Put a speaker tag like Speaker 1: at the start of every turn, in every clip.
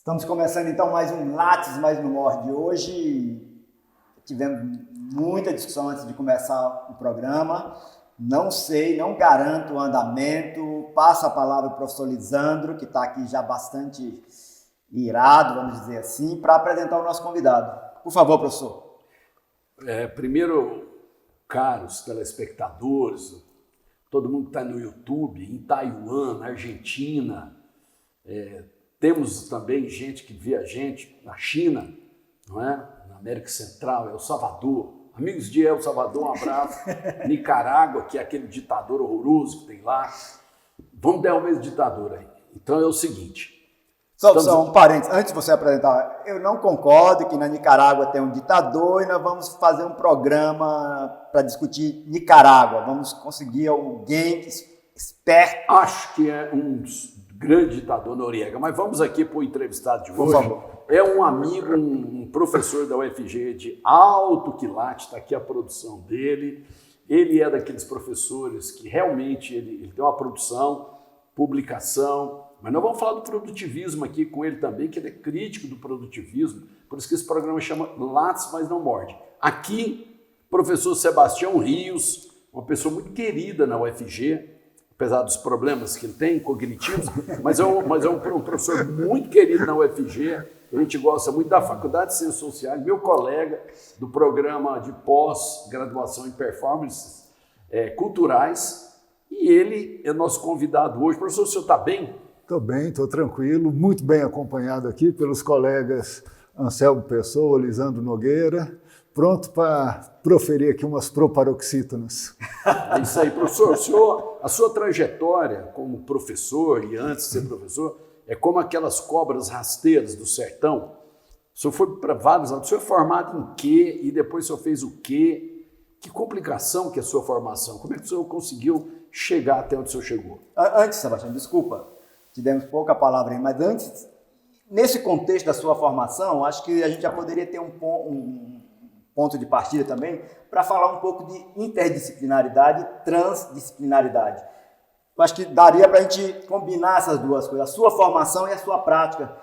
Speaker 1: Estamos começando então mais um Lattes, mais no Morde. Hoje tivemos muita discussão antes de começar o programa. Não sei, não garanto o andamento. Passo a palavra ao professor Lisandro, que está aqui já bastante irado, vamos dizer assim, para apresentar o nosso convidado. Por favor, professor.
Speaker 2: Primeiro, caros telespectadores, todo mundo que está no YouTube, em Taiwan, na Argentina, temos também gente que vê a gente na China, não é? Na América Central, El Salvador. Amigos de El Salvador, um abraço. Nicarágua, que é aquele ditador horroroso que tem lá. Vamos derrubar esse ditador aí. Então é o seguinte...
Speaker 1: Só um parênteses, antes de você apresentar, eu não concordo que na Nicarágua tem um ditador e nós vamos fazer um programa para discutir Nicarágua. Vamos conseguir alguém esperto.
Speaker 2: Acho que é um grande ditador, Noriega, mas vamos aqui para o entrevistado de hoje.
Speaker 1: Por favor.
Speaker 2: É um amigo, um professor da UFG de alto quilate, está aqui a produção dele. Ele é daqueles professores que realmente ele tem uma produção, publicação. Mas nós vamos falar do produtivismo aqui com ele também, que ele é crítico do produtivismo, por isso que esse programa chama Lattes, mas não morde. Aqui, professor Sebastião Rios, uma pessoa muito querida na UFG, apesar dos problemas que ele tem, cognitivos, mas é um professor muito querido na UFG, a gente gosta muito da Faculdade de Ciências Sociais, meu colega do programa de pós-graduação em performances culturais, e ele é nosso convidado hoje. Professor, o senhor está bem?
Speaker 3: Estou bem, estou tranquilo, muito bem acompanhado aqui pelos colegas Anselmo Pessoa, Lisandro Nogueira, pronto para proferir aqui umas proparoxítonas.
Speaker 2: É isso aí, professor. A sua trajetória como professor e antes de ser professor é como aquelas cobras rasteiras do sertão. O senhor foi para vários anos, o senhor é formado em quê e depois o senhor fez o quê? Que complicação que é a sua formação? Como é que o senhor conseguiu chegar até onde o senhor chegou?
Speaker 1: Antes, Sebastião, desculpa. Te demos pouca palavra aí, mas antes, nesse contexto da sua formação, acho que a gente já poderia ter um ponto de partida também para falar um pouco de interdisciplinaridade e transdisciplinaridade. Eu acho que daria para a gente combinar essas duas coisas, a sua formação e a sua prática,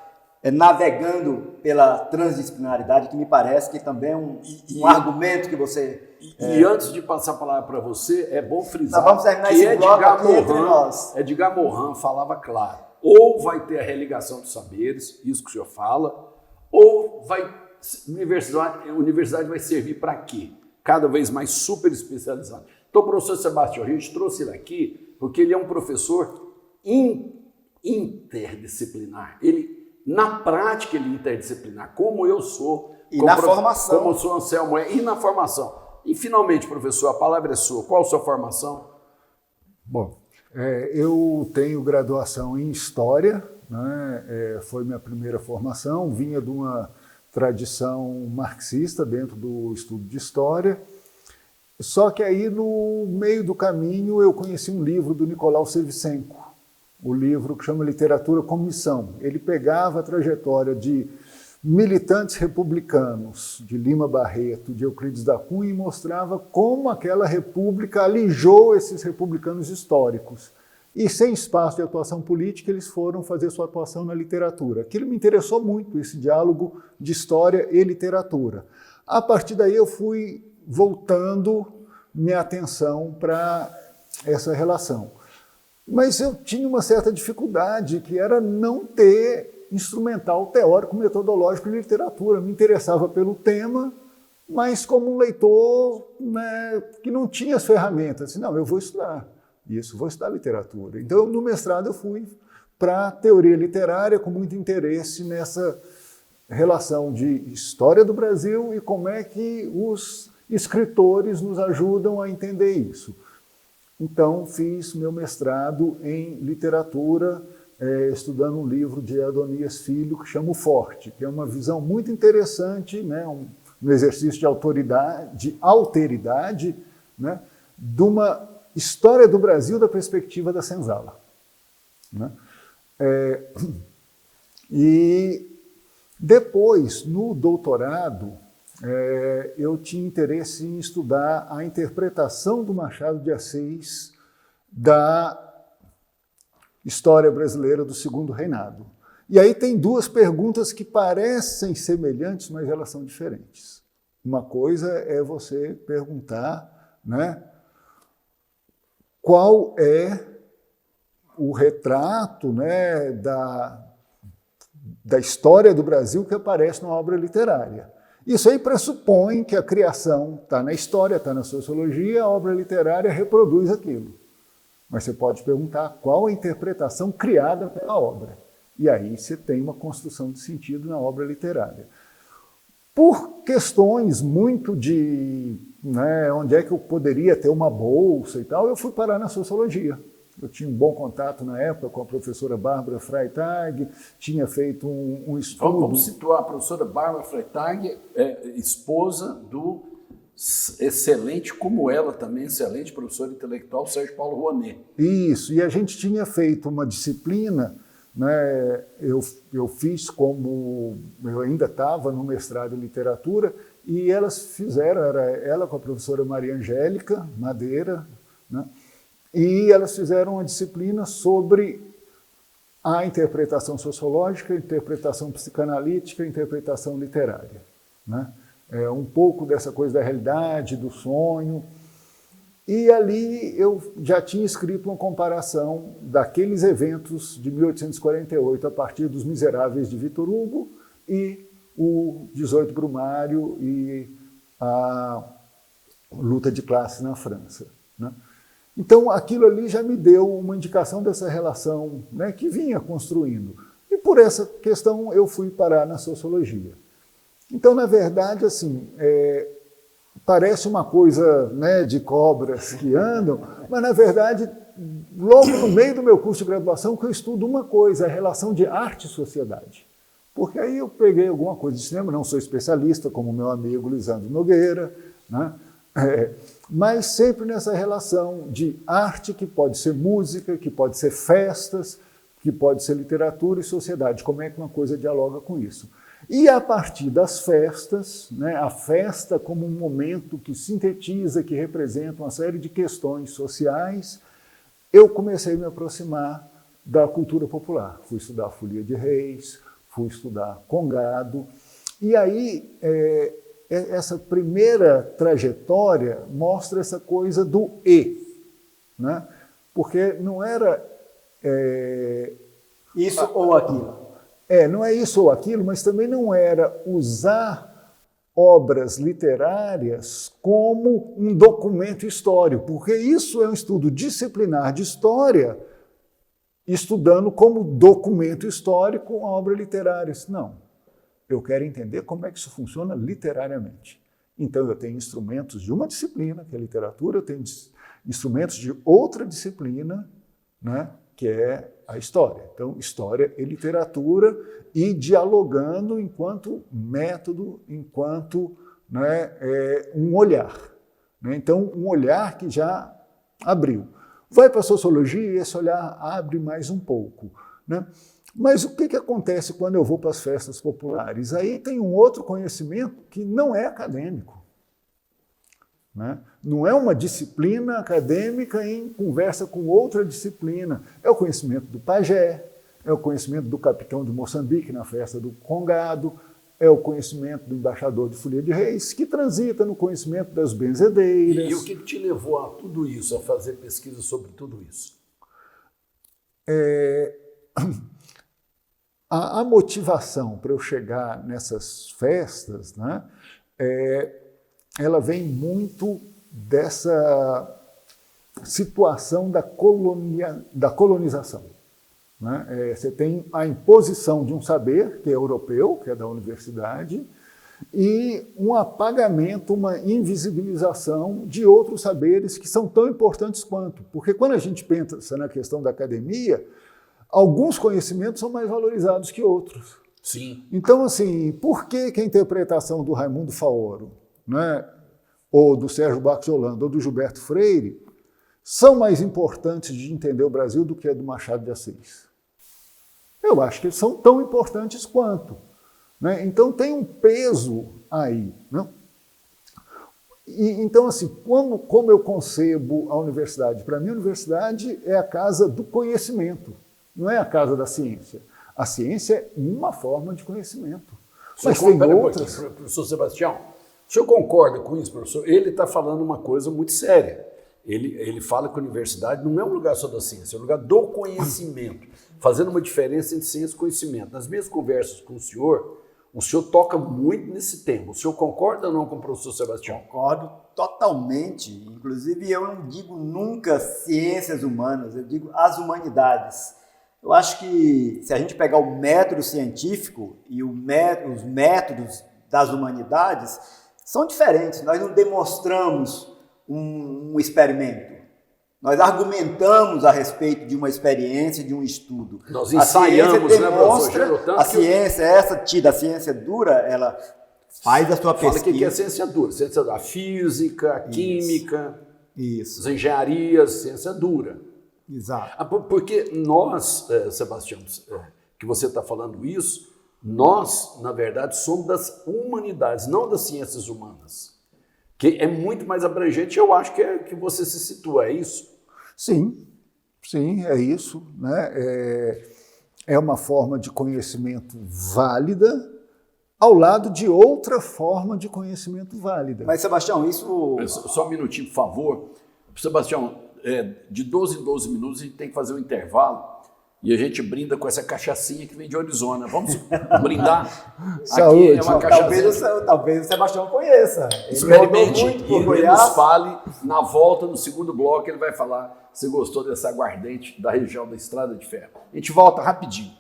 Speaker 1: navegando pela transdisciplinaridade, que me parece que também é um argumento que você...
Speaker 2: E antes de passar a palavra para você, é bom frisar
Speaker 1: vamos terminar
Speaker 2: que
Speaker 1: esse bloco aqui entre nós.
Speaker 2: Edgar Morin falava claro, ou vai ter a religação dos saberes, isso que o senhor fala, ou a universidade vai servir para quê? Cada vez mais super especializado. Então o professor Sebastião Rios, a gente trouxe ele aqui porque ele é um professor interdisciplinar. Na prática, ele é interdisciplinar, como eu sou.
Speaker 1: E na formação.
Speaker 2: Como eu sou Anselmo, e na formação. E, finalmente, professor, a palavra é sua. Qual a sua formação?
Speaker 3: Bom, eu tenho graduação em História, né? Foi minha primeira formação, vinha de uma tradição marxista dentro do estudo de História, só que aí, no meio do caminho, eu conheci um livro do Nicolau Sevicenko, o livro que chama Literatura como Missão. Ele pegava a trajetória de militantes republicanos, de Lima Barreto, de Euclides da Cunha, e mostrava como aquela república alijou esses republicanos históricos. E sem espaço de atuação política, eles foram fazer sua atuação na literatura. Aquilo me interessou muito, esse diálogo de história e literatura. A partir daí eu fui voltando minha atenção para essa relação. Mas eu tinha uma certa dificuldade, que era não ter instrumental teórico, metodológico de literatura. Me interessava pelo tema, mas como um leitor, né, que não tinha as ferramentas. Assim, não, eu vou estudar isso, vou estudar literatura. Então, no mestrado, eu fui para teoria literária, com muito interesse nessa relação de história do Brasil e como é que os escritores nos ajudam a entender isso. Então, fiz meu mestrado em literatura, estudando um livro de Adonias Filho que chama O Forte, que é uma visão muito interessante, né, um exercício de alteridade, né, de uma história do Brasil da perspectiva da senzala. Né? E depois, no doutorado, eu tinha interesse em estudar a interpretação do Machado de Assis da história brasileira do Segundo Reinado. E aí tem duas perguntas que parecem semelhantes, mas elas são diferentes. Uma coisa é você perguntar, né, qual é o retrato, né, da história do Brasil que aparece numa obra literária. Isso aí pressupõe que a criação está na história, está na sociologia, a obra literária reproduz aquilo. Mas você pode perguntar qual a interpretação criada pela obra. E aí você tem uma construção de sentido na obra literária. Por questões muito de, né, onde é que eu poderia ter uma bolsa e tal, eu fui parar na sociologia. Eu tinha um bom contato na época com a professora Bárbara Freitag, tinha feito um estudo...
Speaker 2: Vamos situar a professora Bárbara Freitag, esposa do excelente, como ela também, excelente professor intelectual, Sérgio Paulo Rouanet.
Speaker 3: Isso, e a gente tinha feito uma disciplina, né, eu fiz como... Eu ainda estava no mestrado em literatura, e elas fizeram, era ela com a professora Maria Angélica Madeira, né, e elas fizeram uma disciplina sobre a interpretação sociológica, a interpretação psicanalítica, a interpretação literária, né? Um pouco dessa coisa da realidade, do sonho. E ali eu já tinha escrito uma comparação daqueles eventos de 1848, a partir dos Miseráveis de Victor Hugo e o 18 Brumário e a luta de classes na França, né? Então, aquilo ali já me deu uma indicação dessa relação, né, que vinha construindo. E por essa questão eu fui parar na sociologia. Então, na verdade, assim, parece uma coisa, né, de cobras que andam, mas, na verdade, logo no meio do meu curso de graduação, que eu estudo uma coisa, a relação de arte e sociedade. Porque aí eu peguei alguma coisa de cinema, não sou especialista, como meu amigo Lisandro Nogueira, né? Mas sempre nessa relação de arte, que pode ser música, que pode ser festas, que pode ser literatura e sociedade, como é que uma coisa dialoga com isso. E a partir das festas, né, a festa como um momento que sintetiza, que representa uma série de questões sociais, eu comecei a me aproximar da cultura popular. Fui estudar Folia de Reis, fui estudar Congado, e aí essa primeira trajetória mostra essa coisa do e, né? Porque não era...
Speaker 1: isso ou aquilo.
Speaker 3: Não é isso ou aquilo, mas também não era usar obras literárias como um documento histórico, porque isso é um estudo disciplinar de história, estudando como documento histórico uma obra literária. Não. Eu quero entender como é que isso funciona literariamente. Então, eu tenho instrumentos de uma disciplina, que é a literatura, eu tenho instrumentos de outra disciplina, né, que é a história. Então, história e literatura, e dialogando enquanto método, enquanto, né, um olhar, né? Então, um olhar que já abriu. Vai para a sociologia e esse olhar abre mais um pouco, né? Mas o que acontece quando eu vou para as festas populares? Aí tem um outro conhecimento que não é acadêmico, né? Não é uma disciplina acadêmica em conversa com outra disciplina. É o conhecimento do pajé, é o conhecimento do capitão de Moçambique na festa do Congado, é o conhecimento do embaixador de Folia de Reis, que transita no conhecimento das benzedeiras.
Speaker 2: E o que te levou a tudo isso, a fazer pesquisa sobre tudo isso?
Speaker 3: A motivação para eu chegar nessas festas, né, ela vem muito dessa situação da colonização, né? Você tem a imposição de um saber, que é europeu, que é da universidade, e um apagamento, uma invisibilização de outros saberes que são tão importantes quanto. Porque quando a gente pensa na questão da academia, alguns conhecimentos são mais valorizados que outros.
Speaker 2: Sim.
Speaker 3: Então, assim, por que a interpretação do Raimundo Faoro, né, ou do Sérgio Buarque de Holanda, ou do Gilberto Freire, são mais importantes de entender o Brasil do que a do Machado de Assis? Eu acho que eles são tão importantes quanto, né? Então, tem um peso aí, né? E, então, assim, como eu concebo a universidade? Para mim, a universidade é a casa do conhecimento, não é a casa da ciência. A ciência é uma forma de conhecimento.
Speaker 2: Mas tem outras. Professor Sebastião, o senhor concorda com isso, professor? Ele está falando uma coisa muito séria. Ele fala que a universidade não é um lugar só da ciência, é um lugar do conhecimento, fazendo uma diferença entre ciência e conhecimento. Nas minhas conversas com o senhor toca muito nesse tema. O senhor concorda ou não com o professor Sebastião?
Speaker 1: Concordo totalmente. Inclusive, eu não digo nunca ciências humanas, eu digo as humanidades. Eu acho que se a gente pegar o método científico e os métodos das humanidades, são diferentes. Nós não demonstramos um experimento. Nós argumentamos a respeito de uma experiência, de um estudo.
Speaker 2: Nós ensaiamos,
Speaker 1: a ciência, essa tida, a ciência dura, ela faz a sua pesquisa.
Speaker 2: Fala que é ciência dura. Ciência da física, a química,
Speaker 1: isso.
Speaker 2: As engenharias, ciência dura.
Speaker 1: Exato.
Speaker 2: Porque nós, Sebastião, que você está falando isso, nós, na verdade, somos das humanidades, não das ciências humanas. Que é muito mais abrangente, eu acho que você se situa, é isso?
Speaker 3: Sim, é isso. Né? É uma forma de conhecimento válida ao lado de outra forma de conhecimento válida.
Speaker 1: Mas, Sebastião, isso...
Speaker 2: Só um minutinho, por favor. Sebastião, de 12 em 12 minutos a gente tem que fazer um intervalo e a gente brinda com essa cachaçinha que vem de Arizona. Vamos brindar?
Speaker 3: Saúde.
Speaker 2: Aqui é uma cachaça.
Speaker 1: Talvez o Sebastião conheça.
Speaker 2: Experimente e ele nos fale na volta, no segundo bloco, ele vai falar se gostou dessa aguardente da região da Estrada de Ferro. A gente volta rapidinho.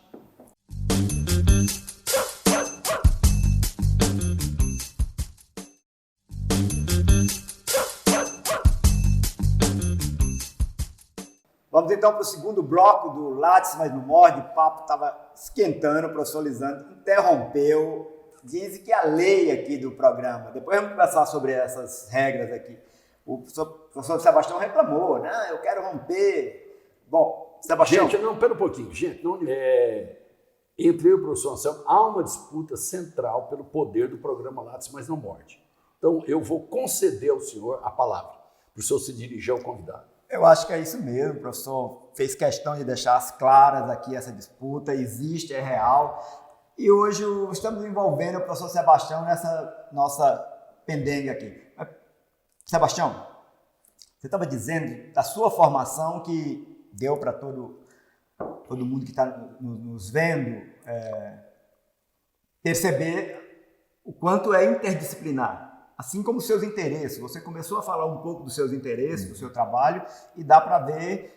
Speaker 1: Vamos então para o segundo bloco do Lattes, mas não morde. O papo estava esquentando, o professor Lisandro interrompeu. Dizem que a lei aqui do programa. Depois vamos conversar sobre essas regras aqui. O professor Sebastião reclamou, né? Eu quero romper. Bom, Sebastião...
Speaker 2: Gente, não, pera um pouquinho. Gente, entre eu e o professor Anselmo, há uma disputa central pelo poder do programa Lattes, mas não morde. Então, eu vou conceder ao senhor a palavra, para o senhor se dirigir ao convidado.
Speaker 1: Eu acho que é isso mesmo, o professor fez questão de deixar as claras aqui essa disputa, existe, é real. E hoje estamos envolvendo o professor Sebastião nessa nossa pendengue aqui. Sebastião, você estava dizendo da sua formação que deu para todo mundo que está nos vendo perceber o quanto é interdisciplinar. Assim como os seus interesses. Você começou a falar um pouco dos seus interesses, do seu trabalho, e dá para ver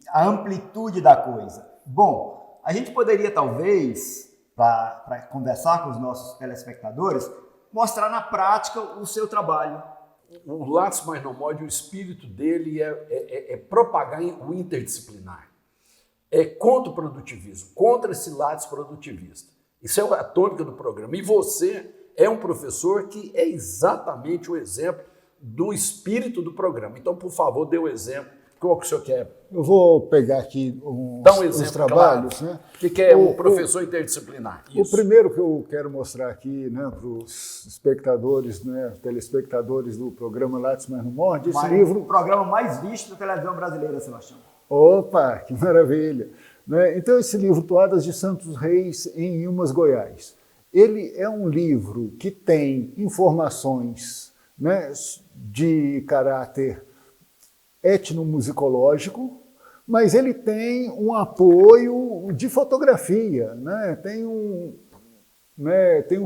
Speaker 1: a amplitude da coisa. Bom, a gente poderia talvez, para conversar com os nossos telespectadores, mostrar na prática o seu trabalho.
Speaker 2: O Lattes, mas não morde, o espírito dele é propagar o interdisciplinar. É contra o produtivismo, contra esse Lattes produtivista. Isso é a tônica do programa. E você é um professor que é exatamente o exemplo do espírito do programa. Então, por favor, dê o exemplo. Qual que o senhor quer?
Speaker 3: Eu vou pegar aqui os trabalhos.
Speaker 2: Claro.
Speaker 3: Né?
Speaker 2: O que é um professor interdisciplinar? Isso.
Speaker 3: O primeiro que eu quero mostrar aqui, né, para os espectadores, né, telespectadores do programa Lattes, mas não morde, esse livro...
Speaker 1: O programa mais visto da televisão brasileira, Sebastião.
Speaker 3: Opa, que maravilha! Né? Então, esse livro, Toadas de Santos Reis em Ilmas, Goiás. Ele é um livro que tem informações, né, de caráter etnomusicológico, mas ele tem um apoio de fotografia, né? Tem um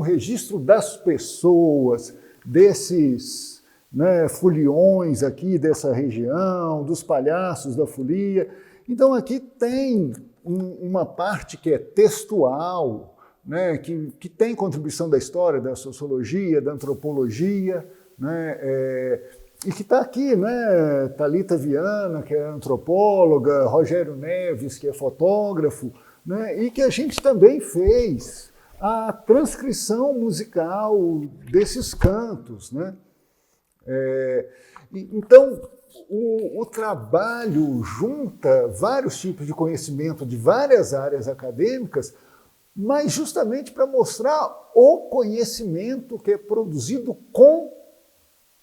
Speaker 3: registro das pessoas, desses, né, foliões aqui dessa região, dos palhaços da folia. Então aqui tem uma parte que é textual, né, que tem contribuição da história, da sociologia, da antropologia, né, e que está aqui, né, Thalita Viana, que é antropóloga, Rogério Neves, que é fotógrafo, né, e que a gente também fez a transcrição musical desses cantos. Né. Então, o trabalho junta vários tipos de conhecimento de várias áreas acadêmicas, mas justamente para mostrar o conhecimento que é produzido com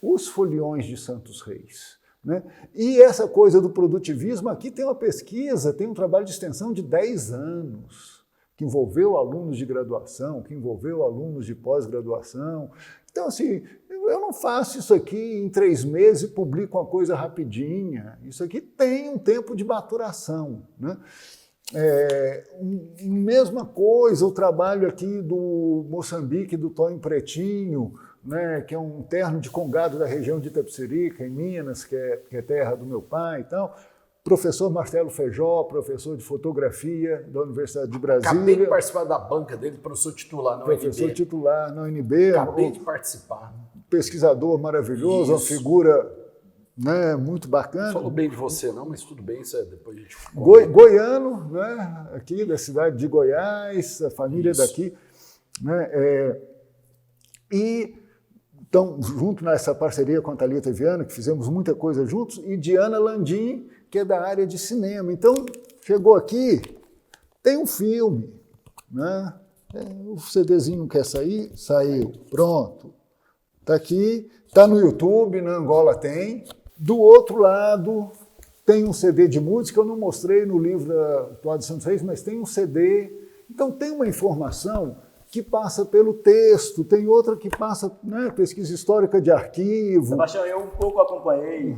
Speaker 3: os foliões de Santos Reis. Né? E essa coisa do produtivismo, aqui tem uma pesquisa, tem um trabalho de extensão de 10 anos, que envolveu alunos de graduação, que envolveu alunos de pós-graduação. Então, assim, eu não faço isso aqui em 3 meses e publico uma coisa rapidinha. Isso aqui tem um tempo de maturação, né? Mesma coisa, o trabalho aqui do Moçambique, do Tonho Pretinho, né, que é um terno de congado da região de Itapecerica, em Minas, que é terra do meu pai e tal. Professor Marcelo Feijó, professor de fotografia da Universidade de Brasília.
Speaker 2: Acabei de participar da banca dele, professor titular na UNB.
Speaker 3: Professor titular na UNB.
Speaker 2: Acabei de participar.
Speaker 3: Pesquisador maravilhoso, uma figura, né, muito bacana.
Speaker 2: Não falou bem de você não, mas tudo bem, isso depois a gente...
Speaker 3: Goiano, né, aqui da cidade de Goiás, a família daqui. Né, então, junto nessa parceria com a Thalita Viana, que fizemos muita coisa juntos, e Diana Landim, que é da área de cinema. Então, chegou aqui, tem um filme, né? O CDzinho não quer sair? Saiu, pronto. Está aqui, está no YouTube, na Angola tem. Do outro lado, tem um CD de música, eu não mostrei no livro da Cláudia Santos Reis, mas tem um CD. Então, tem uma informação que passa pelo texto, tem outra que passa, né, pesquisa histórica de arquivo.
Speaker 1: Sebastião, eu um pouco acompanhei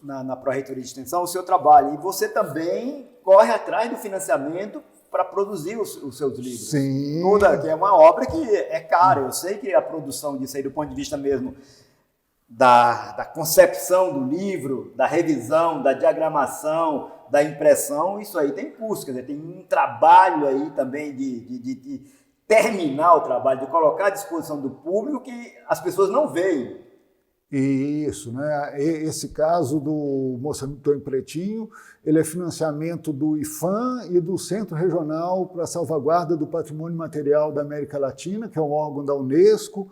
Speaker 1: na Pró-Reitoria de Extensão o seu trabalho, e você também corre atrás do financiamento para produzir os seus livros.
Speaker 3: Sim.
Speaker 1: Que é uma obra que é cara. Eu sei que a produção disso aí, do ponto de vista mesmo da concepção do livro, da revisão, da diagramação, da impressão, isso aí tem custo, quer dizer, tem um trabalho aí também de terminar o trabalho, de colocar à disposição do público que as pessoas não veem.
Speaker 3: Isso, né? Esse caso do Moçambique Tonho Pretinho, ele é financiamento do IFAM e do Centro Regional para a Salvaguarda do Patrimônio Material da América Latina, que é um órgão da Unesco.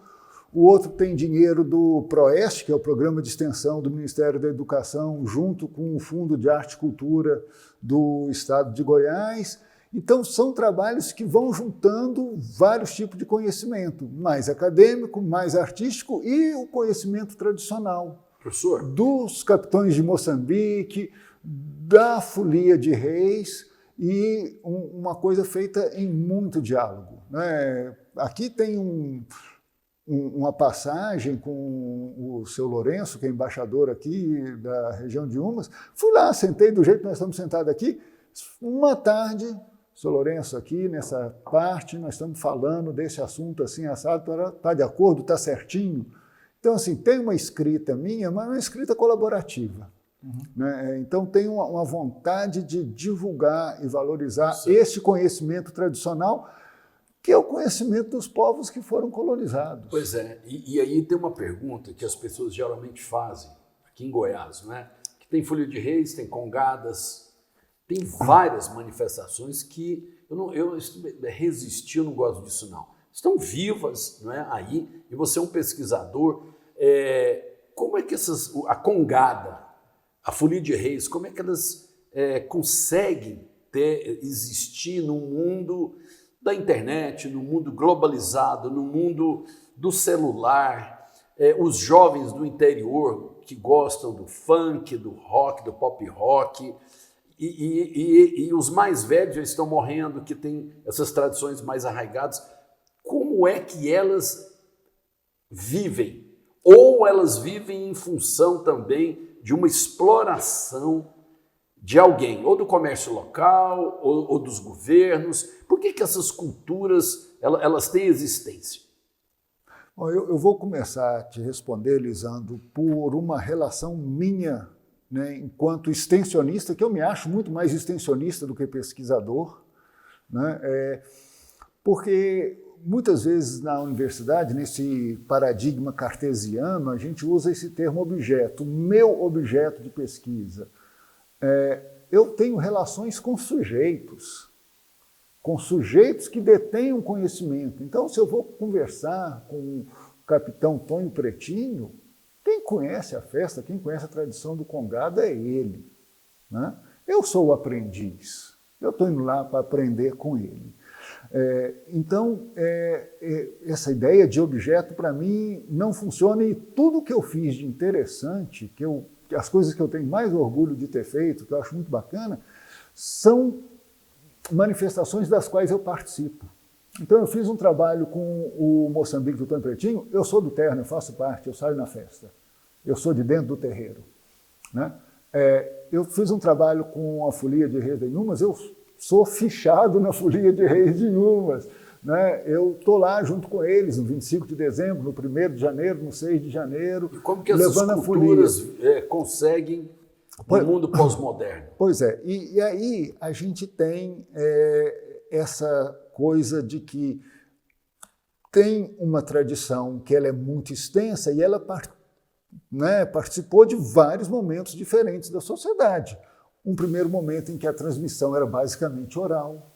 Speaker 3: O outro tem dinheiro do PROEST, que é o Programa de Extensão do Ministério da Educação, junto com o Fundo de Arte e Cultura do Estado de Goiás. Então, são trabalhos que vão juntando vários tipos de conhecimento, mais acadêmico, mais artístico e o conhecimento tradicional.
Speaker 2: Professor?
Speaker 3: Dos capitães de Moçambique, da Folia de Reis, e uma coisa feita em muito diálogo, né? Aqui tem uma passagem com o seu Lourenço, que é embaixador aqui da região de Umas. Fui lá, sentei do jeito que nós estamos sentados aqui, uma tarde... Sr. Lourenço, aqui nessa parte, nós estamos falando desse assunto assim, assado, está de acordo, está certinho? Então, assim, tem uma escrita minha, mas uma escrita colaborativa. Né? Então, tem uma vontade de divulgar e valorizar esse conhecimento tradicional, que é o conhecimento dos povos que foram colonizados.
Speaker 2: Pois é, e aí tem uma pergunta que as pessoas geralmente fazem, aqui em Goiás, né? Que tem Folia de Reis, tem congadas, tem várias manifestações que eu resisti, eu não gosto disso não. Estão vivas, não é, aí, e você é um pesquisador. Como é que a congada, a Folia de Reis, como é que elas conseguem existir no mundo da internet, no mundo globalizado, no mundo do celular, os jovens do interior que gostam do funk, do rock, do pop rock, e os mais velhos já estão morrendo, que têm essas tradições mais arraigadas. Como é que elas vivem? Ou elas vivem em função também de uma exploração de alguém, ou do comércio local, ou dos governos? Por que essas culturas elas têm existência?
Speaker 3: Bom, eu vou começar a te responder, Lisandro, por uma relação minha, né, enquanto extensionista, que eu me acho muito mais extensionista do que pesquisador, né, porque muitas vezes na universidade, nesse paradigma cartesiano, a gente usa esse termo objeto, meu objeto de pesquisa. Eu tenho relações com sujeitos que detêm um conhecimento. Então, se eu vou conversar com o capitão Tonho Pretinho, quem conhece a festa, quem conhece a tradição do congado é ele, né? Eu sou o aprendiz, eu estou indo lá para aprender com ele. Então, essa ideia de objeto, para mim, não funciona, e tudo que eu fiz de interessante, as coisas que eu tenho mais orgulho de ter feito, que eu acho muito bacana, são manifestações das quais eu participo. Então eu fiz um trabalho com o Moçambique do Tony Pretinho, eu sou do terno, eu faço parte, eu saio na festa. Eu sou de dentro do terreiro. Né? Eu fiz um trabalho com a Folia de Reis de Inhumas, eu sou fichado na Folia de Reis de Inhumas. Né? Eu estou lá junto com eles no 25 de dezembro, no 1º de janeiro, no 6 de janeiro,
Speaker 2: e como que essas culturas conseguem no mundo pós-moderno?
Speaker 3: Pois é, e aí a gente tem essa coisa de que tem uma tradição que ela é muito extensa e ela participou de vários momentos diferentes da sociedade. Um primeiro momento em que a transmissão era basicamente oral,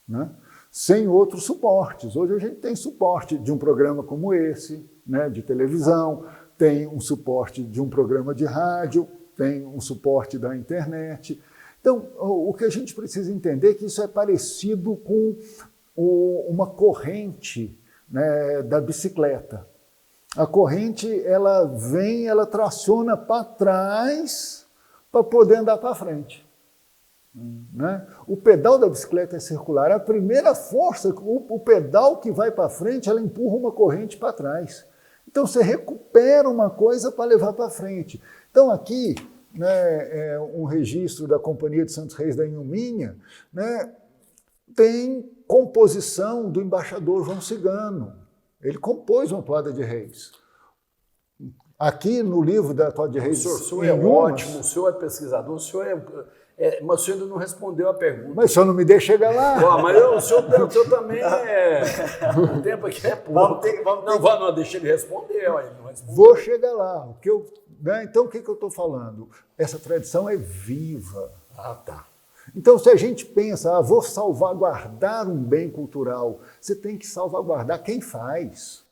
Speaker 3: né? Sem outros suportes. Hoje a gente tem suporte de um programa como esse, né, de televisão, tem um suporte de um programa de rádio, tem um suporte da internet. Então, o que a gente precisa entender é que isso é parecido com uma corrente, né, da bicicleta. A corrente, ela vem, ela traciona para trás para poder andar para frente. Né? O pedal da bicicleta é circular. A primeira força, o pedal que vai para frente, ela empurra uma corrente para trás. Então você recupera uma coisa para levar para frente. Então aqui, né, um registro da Companhia de Santos Reis da Inhuminha, né, tem composição do embaixador João Cigano. Ele compôs uma toada de reis. Aqui no livro da toada de reis...
Speaker 2: O senhor é ótimo, o senhor é pesquisador, o senhor mas o senhor ainda não respondeu a pergunta.
Speaker 3: Mas o senhor não me deixa chegar lá.
Speaker 2: Mas o senhor também o tempo aqui é pouco. Não, deixa ele responder. Ele não respondeu.
Speaker 3: Vou chegar lá. Então, o que eu estou falando? Essa tradição é viva.
Speaker 2: Ah, tá.
Speaker 3: Então, se a gente pensa, vou salvaguardar um bem cultural, você tem que salvaguardar quem faz.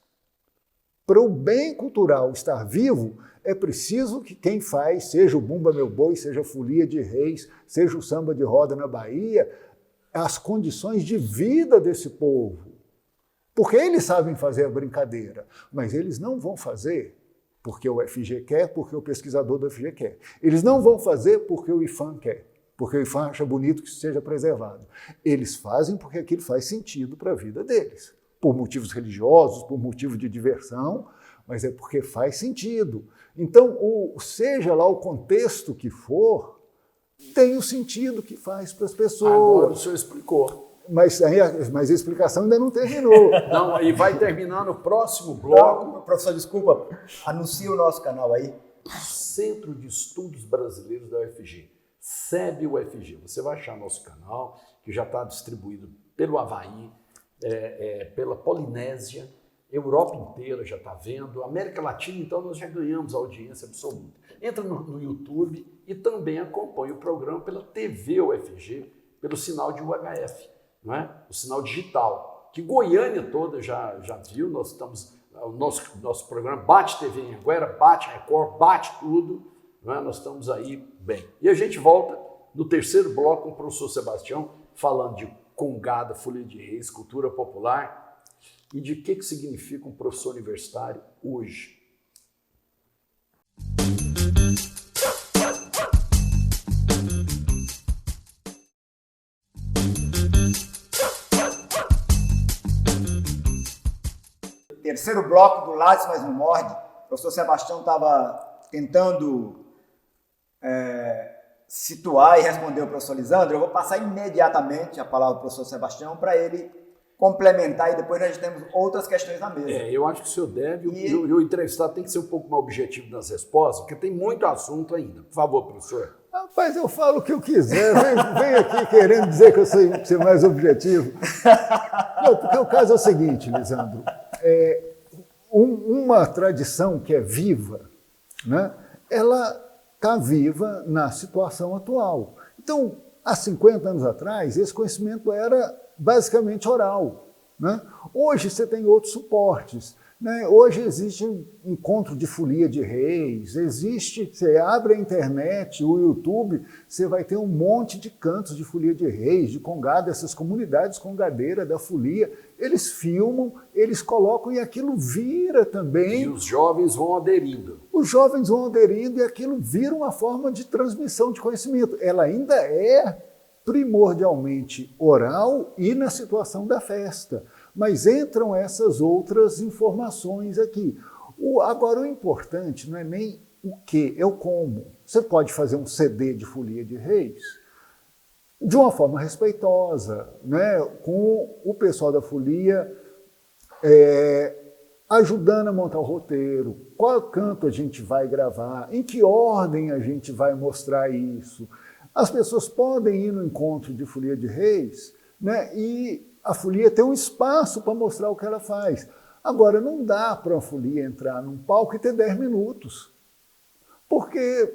Speaker 3: Para o bem cultural estar vivo, é preciso que quem faz, seja o Bumba Meu Boi, seja a Folia de Reis, seja o samba de roda na Bahia, as condições de vida desse povo. Porque eles sabem fazer a brincadeira, mas eles não vão fazer porque o FG quer, porque o pesquisador do FG quer. Eles não vão fazer porque o IFAM quer, porque o IFAM acha bonito que isso seja preservado. Eles fazem porque aquilo faz sentido para a vida deles. Por motivos religiosos, por motivo de diversão, mas é porque faz sentido. Então, seja lá o contexto que for, tem o sentido que faz para as pessoas.
Speaker 2: Agora o senhor explicou.
Speaker 3: Mas a explicação ainda não terminou.
Speaker 2: Não, e vai terminar no próximo bloco.
Speaker 1: Não, professor, desculpa, anuncia o nosso canal aí.
Speaker 2: Centro de Estudos Brasileiros da UFG, SEB UFG. Você vai achar nosso canal, que já está distribuído pelo Havaí, pela Polinésia, Europa inteira já está vendo, América Latina, então nós já ganhamos audiência absoluta. Entra no YouTube e também acompanha o programa pela TV UFG, pelo sinal de UHF, não é? O sinal digital, que Goiânia toda já viu. Nós estamos, o nosso programa bate TV em Anguera, bate Record, bate tudo, não é? Nós estamos aí bem. E a gente volta no terceiro bloco com o professor Sebastião, falando de Congada, Folia de Reis, cultura popular, e de que significa um professor universitário hoje.
Speaker 1: Terceiro bloco do Lattes Mas Não Morde. O professor Sebastião estava tentando situar e responder o professor Lisandro. Eu vou passar imediatamente a palavra ao professor Sebastião para ele complementar e depois nós temos outras questões na mesa.
Speaker 2: Eu acho que o senhor deve, e o entrevistado tem que ser um pouco mais objetivo nas respostas, porque tem muito assunto ainda. Por favor, professor.
Speaker 3: Rapaz, eu falo o que eu quiser. Vem aqui querendo dizer que eu sei ser mais objetivo. Não, porque o caso é o seguinte, Lisandro. Uma tradição que é viva, né, ela está viva na situação atual. Então, há 50 anos atrás, esse conhecimento era basicamente oral, né? Hoje você tem outros suportes, né? Hoje existe um encontro de folia de reis, você abre a internet, o YouTube, você vai ter um monte de cantos de folia de reis, de congada, essas comunidades congadeiras da folia, eles filmam, eles colocam e aquilo vira também.
Speaker 2: E os jovens vão aderindo.
Speaker 3: Os jovens vão aderindo e aquilo vira uma forma de transmissão de conhecimento. Ela ainda é primordialmente oral e na situação da festa. Mas entram essas outras informações aqui. Agora, o importante não é nem o que, é o como. Você pode fazer um CD de Folia de Reis de uma forma respeitosa, né? Com o pessoal da folia ajudando a montar o roteiro, qual canto a gente vai gravar, em que ordem a gente vai mostrar isso. As pessoas podem ir no encontro de Folia de Reis, né? E a folia tem um espaço para mostrar o que ela faz. Agora, não dá para uma folia entrar num palco e ter 10 minutos, porque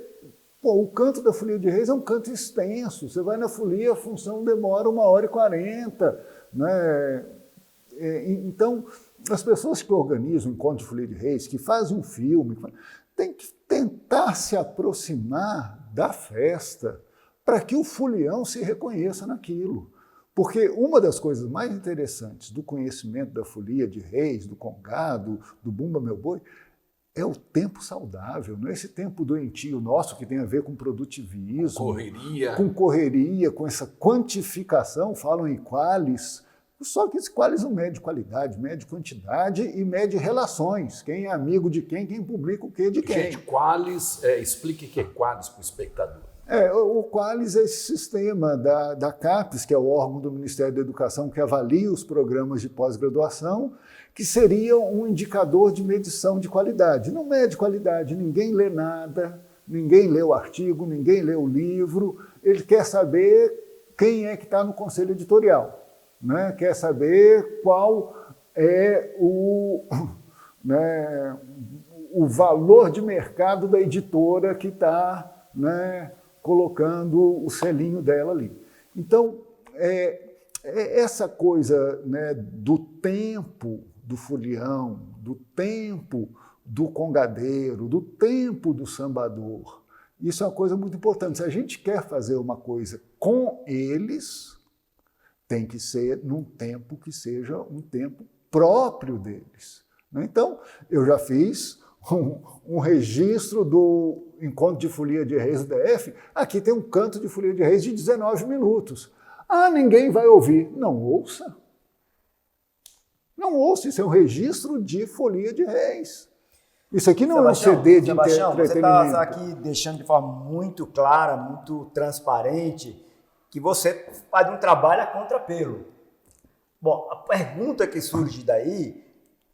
Speaker 3: o canto da Folia de Reis é um canto extenso. Você vai na folia, a função demora 1h40. Né? Então, as pessoas que organizam o encontro de Folia de Reis, que fazem um filme, têm que tentar se aproximar da festa para que o folião se reconheça naquilo. Porque uma das coisas mais interessantes do conhecimento da Folia de Reis, do Congado, do Bumba Meu Boi, é o tempo saudável, não é esse tempo doentio nosso que tem a ver com produtivismo, correria, com essa quantificação, falam em qualis, só que esse qualis não mede qualidade, mede quantidade e mede relações, quem é amigo de quem publica o que de quem.
Speaker 2: Gente, qualis, explique o que é qualis para o espectador.
Speaker 3: O qualis é esse sistema da CAPES, que é o órgão do Ministério da Educação que avalia os programas de pós-graduação, que seria um indicador de medição de qualidade. Não mede qualidade, ninguém lê nada, ninguém lê o artigo, ninguém lê o livro, ele quer saber quem é que está no conselho editorial, né? Quer saber qual é o valor de mercado da editora que está, né, colocando o selinho dela ali. Então, essa coisa, né, do tempo do folião, do tempo do congadeiro, do tempo do sambador, isso é uma coisa muito importante. Se a gente quer fazer uma coisa com eles, tem que ser num tempo que seja um tempo próprio deles. Então, eu já fiz um registro do encontro de Folia de Reis do DF, aqui tem um canto de Folia de Reis de 19 minutos. Ninguém vai ouvir. Não ouça. Não ouça, isso é um registro de Folia de Reis. Isso aqui não é um CD de entretenimento.
Speaker 1: Você está aqui deixando de forma muito clara, muito transparente, que você faz um trabalho a contrapelo. Bom, a pergunta que surge daí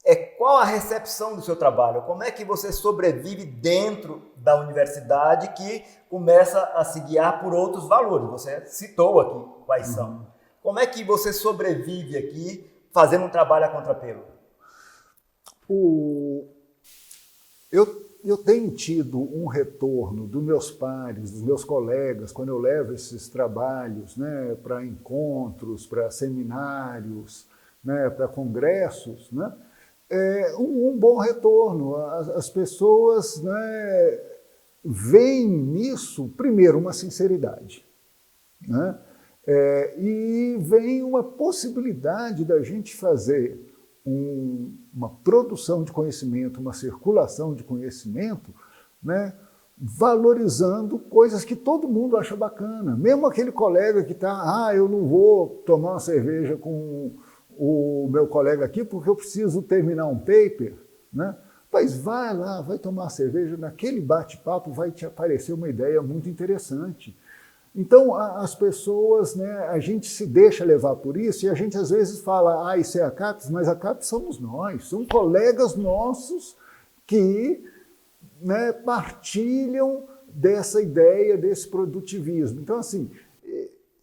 Speaker 1: é qual a recepção do seu trabalho? Como é que você sobrevive dentro da universidade que começa a se guiar por outros valores? Você citou aqui quais são. Como é que você sobrevive aqui fazendo um trabalho a contrapelo?
Speaker 3: Eu tenho tido um retorno dos meus pares, dos meus colegas, quando eu levo esses trabalhos, né, para encontros, para seminários, né, para congressos, né? Um bom retorno. As pessoas, né, veem nisso, primeiro, uma sinceridade, né? E vem uma possibilidade da gente fazer uma produção de conhecimento, uma circulação de conhecimento, né, valorizando coisas que todo mundo acha bacana. Mesmo aquele colega que está, eu não vou tomar uma cerveja com o meu colega aqui porque eu preciso terminar um paper, né? Mas vai lá, vai tomar uma cerveja, naquele bate-papo vai te aparecer uma ideia muito interessante. Então, as pessoas, né, a gente se deixa levar por isso e a gente às vezes fala, isso é a CAPES, mas a CAPES somos nós, são colegas nossos que, né, partilham dessa ideia, desse produtivismo. Então, assim,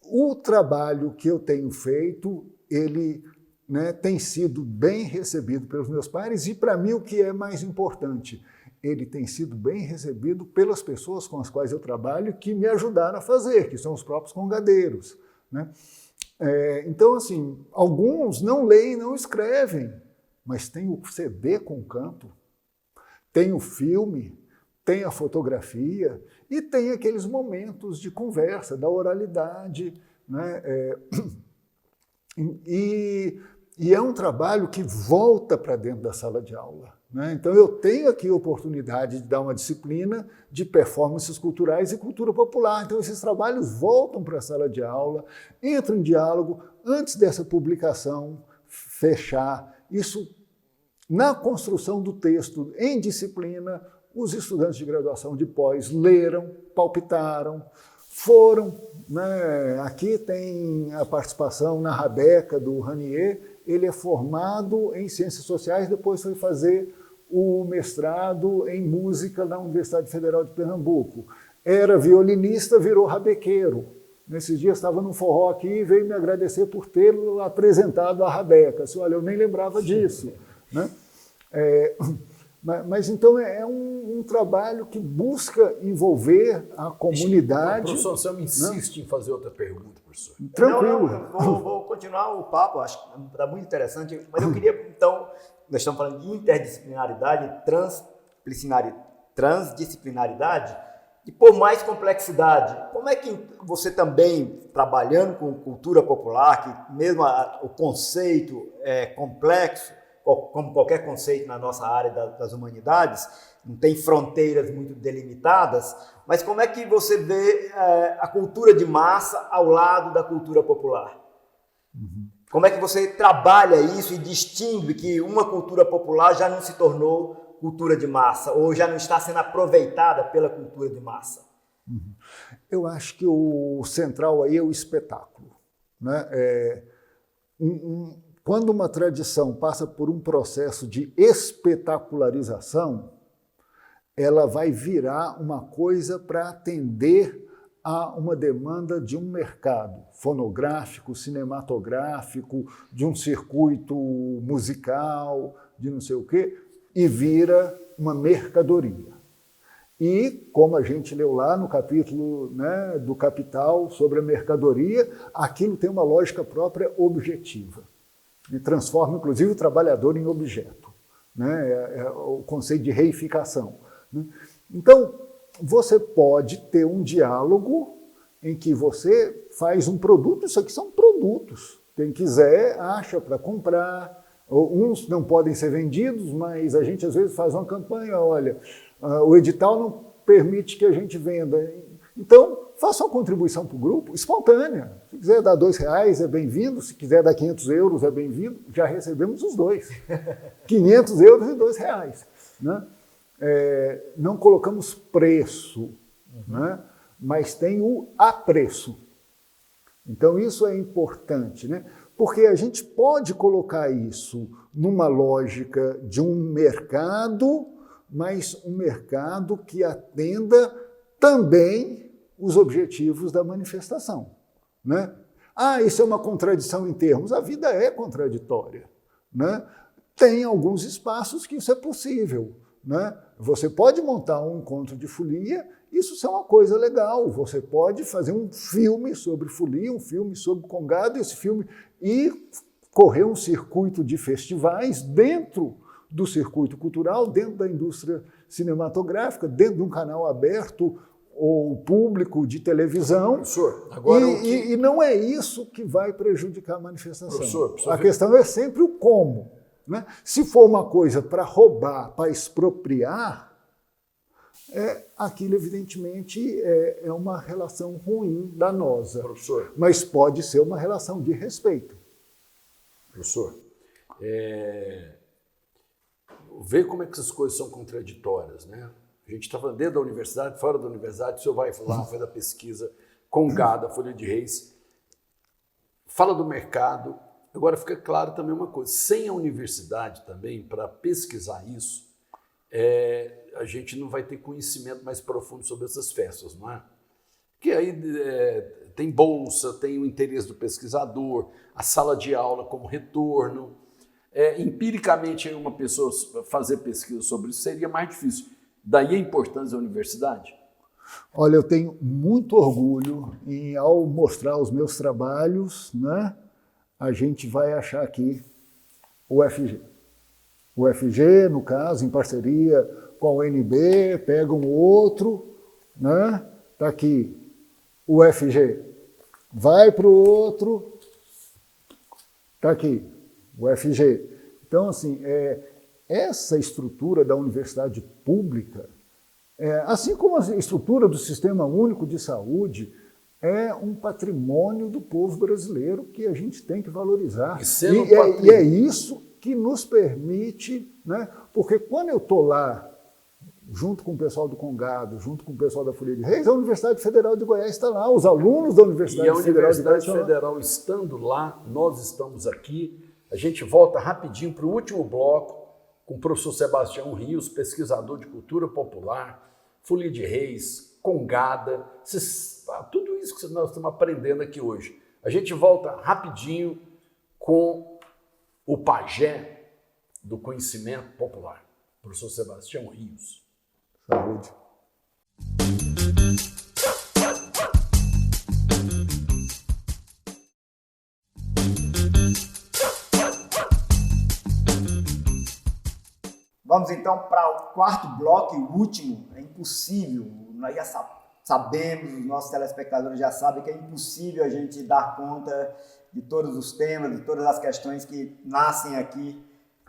Speaker 3: o trabalho que eu tenho feito, ele, né, tem sido bem recebido pelos meus pares e, para mim, o que é mais importante, ele tem sido bem recebido pelas pessoas com as quais eu trabalho que me ajudaram a fazer, que são os próprios congadeiros, né? Então, assim, alguns não leem, não escrevem, mas tem o CD com canto, tem o filme, tem a fotografia e tem aqueles momentos de conversa, da oralidade, né? E é um trabalho que volta para dentro da sala de aula. né? Então, eu tenho aqui a oportunidade de dar uma disciplina de performances culturais e cultura popular. Então, esses trabalhos voltam para a sala de aula, entram em diálogo antes dessa publicação fechar. Isso, na construção do texto em disciplina, os estudantes de graduação de pós leram, palpitaram, foram, né? Aqui tem a participação na Rabeca, do Ranier. Ele é formado em Ciências Sociais, depois foi fazer o mestrado em Música na Universidade Federal de Pernambuco. Era violinista, virou rabequeiro. Nesses dias estava no forró aqui e veio me agradecer por tê-lo apresentado a Rabeca. Assim, olha, eu nem lembrava disso, né? Mas então é um trabalho que busca envolver a comunidade.
Speaker 2: Professor, você me insiste, né, em fazer outra pergunta, professor.
Speaker 3: Tranquilo.
Speaker 1: Não, vou continuar o papo, acho que está muito interessante, mas eu queria, então, nós estamos falando de interdisciplinaridade, transdisciplinaridade, e por mais complexidade. Como é que você também, trabalhando com cultura popular, que mesmo o conceito é complexo, como qualquer conceito na nossa área das humanidades, não tem fronteiras muito delimitadas, mas como é que você vê a cultura de massa ao lado da cultura popular?
Speaker 3: Uhum.
Speaker 1: Como é que você trabalha isso e distingue que uma cultura popular já não se tornou cultura de massa, ou já não está sendo aproveitada pela cultura de massa?
Speaker 3: Uhum. Eu acho que o central aí é o espetáculo, né? Quando uma tradição passa por um processo de espetacularização, ela vai virar uma coisa para atender a uma demanda de um mercado fonográfico, cinematográfico, de um circuito musical, de não sei o quê, e vira uma mercadoria. E, como a gente leu lá no capítulo, né, do Capital sobre a mercadoria, aquilo tem uma lógica própria objetiva. E transforma, inclusive, o trabalhador em objeto, né? É o conceito de reificação, né? Então, você pode ter um diálogo em que você faz um produto, isso aqui são produtos. Quem quiser, acha para comprar. Uns não podem ser vendidos, mas a gente às vezes faz uma campanha, olha, o edital não permite que a gente venda. Então, faça uma contribuição para o grupo, espontânea. Se quiser dar R$2, é bem-vindo. Se quiser dar 500 euros, é bem-vindo. Já recebemos os dois. 500 euros e R$2. Né? Não colocamos preço, né? Mas tem o apreço. Então, isso é importante, né? Porque a gente pode colocar isso numa lógica de um mercado, mas um mercado que atenda também os objetivos da manifestação, né? Isso é uma contradição em termos. A vida é contraditória, né? Tem alguns espaços que isso é possível, né? Você pode montar um encontro de folia, isso é uma coisa legal. Você pode fazer um filme sobre folia, um filme sobre congado, esse filme, e correr um circuito de festivais dentro do circuito cultural, dentro da indústria cinematográfica, dentro de um canal aberto ou público de televisão.
Speaker 2: Professor, agora
Speaker 3: e não é isso que vai prejudicar a manifestação.
Speaker 2: Professor,
Speaker 3: a questão é sempre o como, né? Se for uma coisa para roubar, para expropriar, aquilo evidentemente é uma relação ruim, danosa.
Speaker 2: Professor.
Speaker 3: Mas pode ser uma relação de respeito.
Speaker 2: Professor, vê como é que essas coisas são contraditórias, né? A gente está falando dentro da universidade, fora da universidade, o senhor vai lá, faz a pesquisa, Congada, Folha de Reis, fala do mercado. Agora fica claro também uma coisa, sem a universidade também, para pesquisar isso, a gente não vai ter conhecimento mais profundo sobre essas festas, não é? Porque aí tem bolsa, tem o interesse do pesquisador, a sala de aula como retorno. Empiricamente, uma pessoa fazer pesquisa sobre isso seria mais difícil. Daí a importância da universidade?
Speaker 3: Olha, eu tenho muito orgulho em, ao mostrar os meus trabalhos, né, a gente vai achar aqui o UFG. O UFG, no caso, em parceria com a UNB, pega um outro, né? Está aqui o UFG. Vai para o outro, está aqui o UFG. Então, assim, essa estrutura da universidade pública, assim como a estrutura do Sistema Único de Saúde, é um patrimônio do povo brasileiro que a gente tem que valorizar. E é isso que nos permite, né? Porque quando eu estou lá, junto com o pessoal do Congado, junto com o pessoal da Folia de Reis, a Universidade Federal de Goiás está lá, os alunos da Universidade Federal de Goiás estão lá.
Speaker 2: E a Universidade Federal estando lá, nós estamos aqui. A gente volta rapidinho para o último bloco com o professor Sebastião Rios, pesquisador de cultura popular, Folia de Reis, Congada, tudo isso que nós estamos aprendendo aqui hoje. A gente volta rapidinho com o pajé do conhecimento popular, professor Sebastião Rios.
Speaker 3: Saúde.
Speaker 1: Vamos então para o quarto bloco e o último. É impossível, nós já sabemos, os nossos telespectadores já sabem que é impossível a gente dar conta de todos os temas, de todas as questões que nascem aqui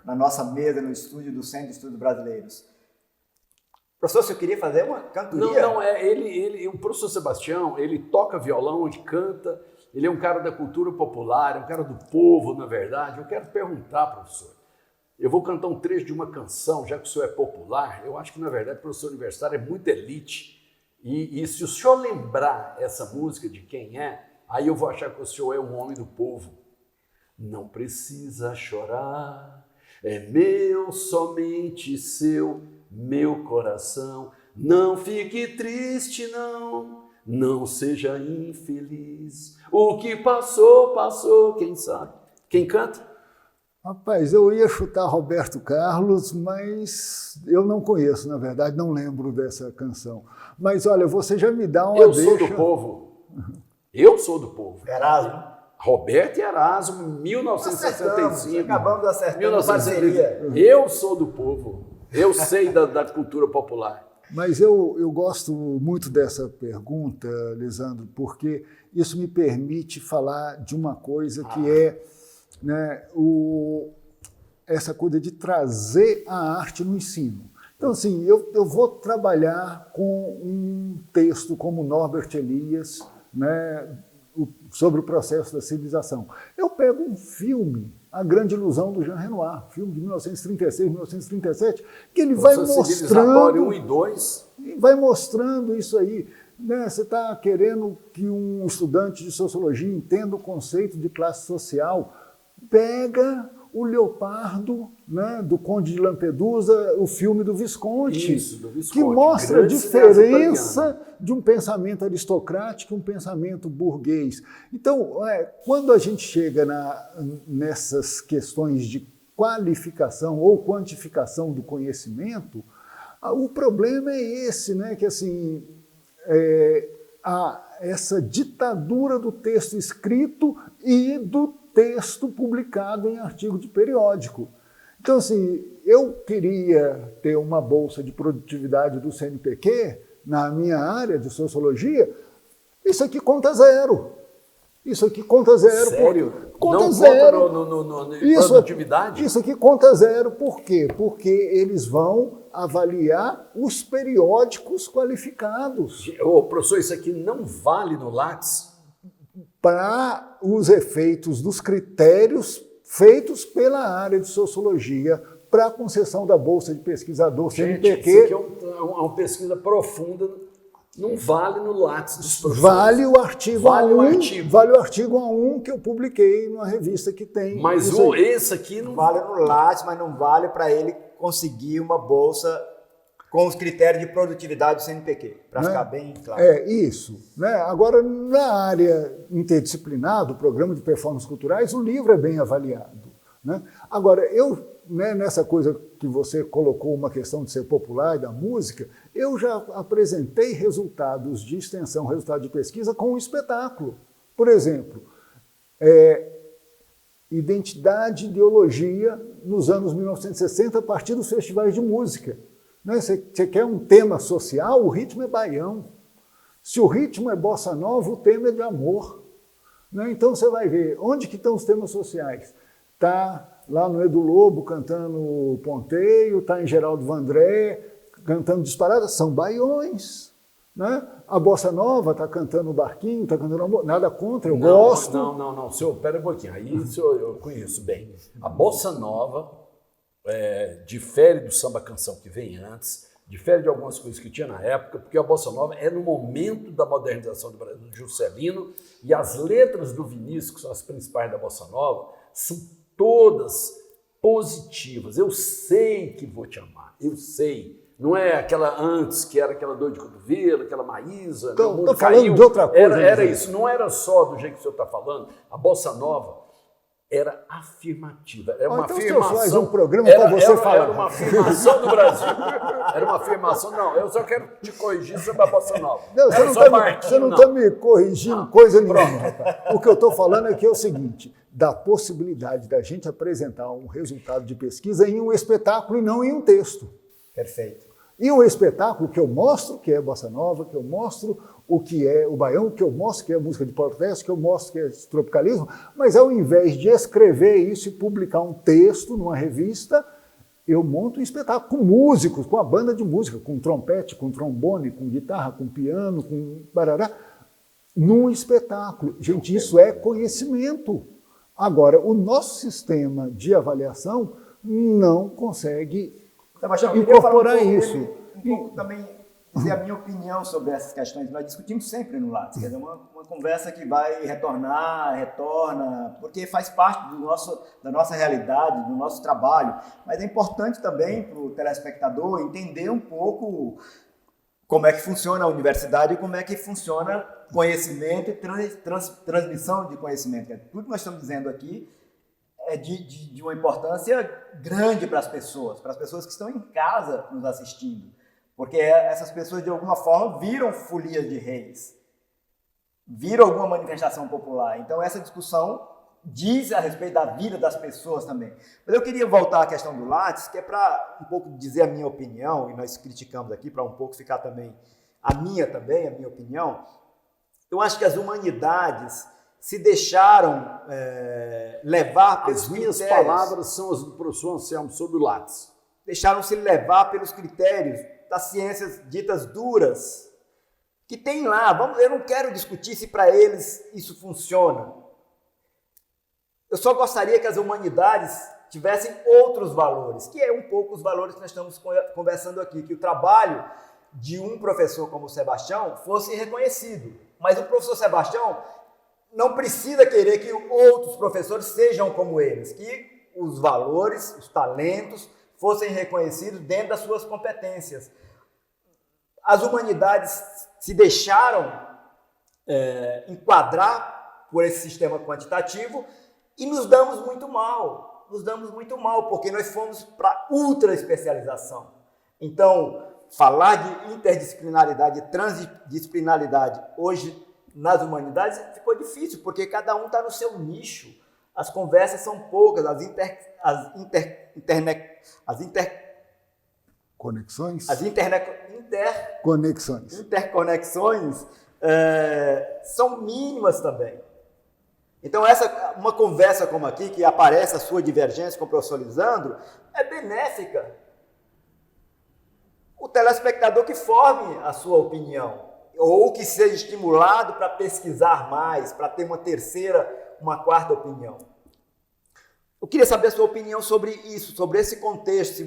Speaker 1: na nossa mesa, no estúdio do Centro de Estudos Brasileiros. Professor, você queria fazer uma cantoria?
Speaker 2: Não, o professor Sebastião, ele toca violão, ele canta, ele é um cara da cultura popular, é um cara do povo, na verdade. Eu quero perguntar, professor, eu vou cantar um trecho de uma canção, já que o senhor é popular, eu acho que, na verdade, o professor universitário é muito elite. E se o senhor lembrar essa música de quem é, aí eu vou achar que o senhor é um homem do povo. Não precisa chorar, é meu, somente seu, meu coração. Não fique triste, não seja infeliz. O que passou, passou, quem sabe? Quem canta?
Speaker 3: Rapaz, eu ia chutar Roberto Carlos, mas eu não conheço, na verdade, não lembro dessa canção. Mas olha, você já me dá uma
Speaker 2: deixa... Eu sou do povo. Eu sou do povo.
Speaker 1: Erasmo.
Speaker 2: Roberto e Erasmo, 1965.
Speaker 1: Acabamos de acertar.
Speaker 2: 1965. Eu sou do povo. Eu sei da cultura popular.
Speaker 3: Mas eu gosto muito dessa pergunta, Lisandro, porque isso me permite falar de uma coisa que é, né, essa coisa de trazer a arte no ensino. Então, assim, eu vou trabalhar com um texto como Norbert Elias, né, sobre o processo da civilização. Eu pego um filme, A Grande Ilusão, do Jean Renoir, filme de 1936, 1937, que ele vai mostrando...
Speaker 2: 1 e 2.
Speaker 3: Vai mostrando isso aí. Né? Você está querendo que um estudante de sociologia entenda o conceito de classe social, pega o Leopardo, né, do Conde de Lampedusa, o filme do Visconti,
Speaker 2: isso, do Visconti,
Speaker 3: que mostra a diferença de um pensamento aristocrático e um pensamento burguês. Então, quando a gente chega nessas questões de qualificação ou quantificação do conhecimento, o problema é esse, né, que assim, essa ditadura do texto escrito e do texto publicado em artigo de periódico. Então, assim, eu queria ter uma bolsa de produtividade do CNPq na minha área de sociologia, isso aqui conta zero. Isso aqui conta zero.
Speaker 2: Sério?
Speaker 3: Conta
Speaker 2: não
Speaker 3: zero.
Speaker 2: Conta no produtividade?
Speaker 3: Isso aqui conta zero. Por quê? Porque eles vão avaliar os periódicos qualificados.
Speaker 2: Ô, professor, isso aqui não vale no Lattes?
Speaker 3: Para os efeitos dos critérios feitos pela área de sociologia para a concessão da bolsa de pesquisador CNPq.
Speaker 2: Isso aqui é uma pesquisa profunda, não vale no Lattes dos professores.
Speaker 3: Vale o artigo
Speaker 2: vale
Speaker 3: A1, vale o artigo A1 que eu publiquei numa revista que tem.
Speaker 2: Mas esse aqui não
Speaker 1: vale no Lattes, mas não vale para ele conseguir uma bolsa com os critérios de produtividade do CNPq, para ficar bem claro.
Speaker 3: Isso. Né? Agora, na área interdisciplinar do programa de performances culturais, o livro é bem avaliado. Né? Agora, nessa coisa que você colocou, uma questão de ser popular e da música, eu já apresentei resultados de extensão, resultados de pesquisa com um espetáculo. Por exemplo, identidade e ideologia nos anos 1960 a partir dos festivais de música. Você quer um tema social, o ritmo é baião. Se o ritmo é bossa nova, o tema é de amor. Então você vai ver onde que estão os temas sociais. está lá no Edu Lobo cantando Ponteio, está em Geraldo Vandré cantando Disparada, são baiões. Né? A Bossa Nova está cantando o Barquinho, está cantando nada contra, eu gosto.
Speaker 2: Não, senhor, pera um pouquinho, aí senhor, eu conheço bem. A Bossa Nova difere do samba canção que vem antes, difere de algumas coisas que tinha na época, porque a Bossa Nova é no momento da modernização do Brasil, do Juscelino, e as letras do Vinícius, que são as principais da Bossa Nova, são todas positivas. Eu sei que vou te amar, eu sei. Não é aquela antes, que era aquela dor de cotovelo, aquela Maísa.
Speaker 3: Estou falando de outra coisa.
Speaker 2: Era isso, não era só do jeito que o senhor está falando. A Bossa Nova era afirmativa. Era uma
Speaker 3: então
Speaker 2: afirmação.
Speaker 3: O senhor faz um programa para você falar.
Speaker 2: Era uma afirmação do Brasil. Era uma afirmação. Não, eu só quero te corrigir sobre a Bossa Nova.
Speaker 3: Não, você não está me corrigindo coisa nenhuma, rapaz. O que eu estou falando é que é o seguinte, da possibilidade da gente apresentar um resultado de pesquisa em um espetáculo e não em um texto.
Speaker 1: Perfeito.
Speaker 3: E um espetáculo que eu mostro que é Bossa Nova, que eu mostro o que é o baião, que eu mostro que é a música de protesto, que eu mostro que é tropicalismo, mas ao invés de escrever isso e publicar um texto numa revista, eu monto um espetáculo com músicos, com a banda de música, com trompete, com trombone, com guitarra, com piano, com barará, num espetáculo. Gente, isso é conhecimento. Agora, o nosso sistema de avaliação não consegue
Speaker 1: Sebastião,
Speaker 3: incorporar isso.
Speaker 1: Um pouco também dizer a minha opinião sobre essas questões. Nós discutimos sempre no Lattes, quer dizer, uma conversa que vai retorna, porque faz parte da nossa realidade, do nosso trabalho. Mas é importante também para o telespectador entender um pouco como é que funciona a universidade e como é que funciona conhecimento e transmissão de conhecimento. Tudo que nós estamos dizendo aqui é de uma importância grande para as pessoas que estão em casa nos assistindo, porque essas pessoas de alguma forma viram folia de reis, viram alguma manifestação popular, então essa discussão diz a respeito da vida das pessoas também. Mas eu queria voltar à questão do Lattes, que é para um pouco dizer a minha opinião, e nós criticamos aqui, para um pouco ficar também a minha opinião. Eu acho que as humanidades se deixaram levar pelos
Speaker 2: As minhas
Speaker 1: critérios.
Speaker 2: palavras são as do professor Anselmo sobre o Lattes.
Speaker 1: Deixaram-se levar pelos critérios das ciências ditas duras, que tem lá. Eu não quero discutir se para eles isso funciona. Eu só gostaria que as humanidades tivessem outros valores, que é um pouco os valores que nós estamos conversando aqui, que o trabalho de um professor como o Sebastião fosse reconhecido. Mas o professor Sebastião não precisa querer que outros professores sejam como eles, que os valores, os talentos fossem reconhecidos dentro das suas competências. As humanidades se deixaram enquadrar por esse sistema quantitativo e nos damos muito mal. Porque nós fomos para ultra especialização. Então, falar de interdisciplinaridade e transdisciplinaridade hoje nas humanidades ficou difícil, porque cada um está no seu nicho. As conversas são poucas, as interconexões são mínimas também. Então, uma conversa como aqui, que aparece a sua divergência com o professor Lisandro, é benéfica. O telespectador que forme a sua opinião, ou que seja estimulado para pesquisar mais, para ter uma terceira, uma quarta opinião. Eu queria saber a sua opinião sobre isso, sobre esse contexto.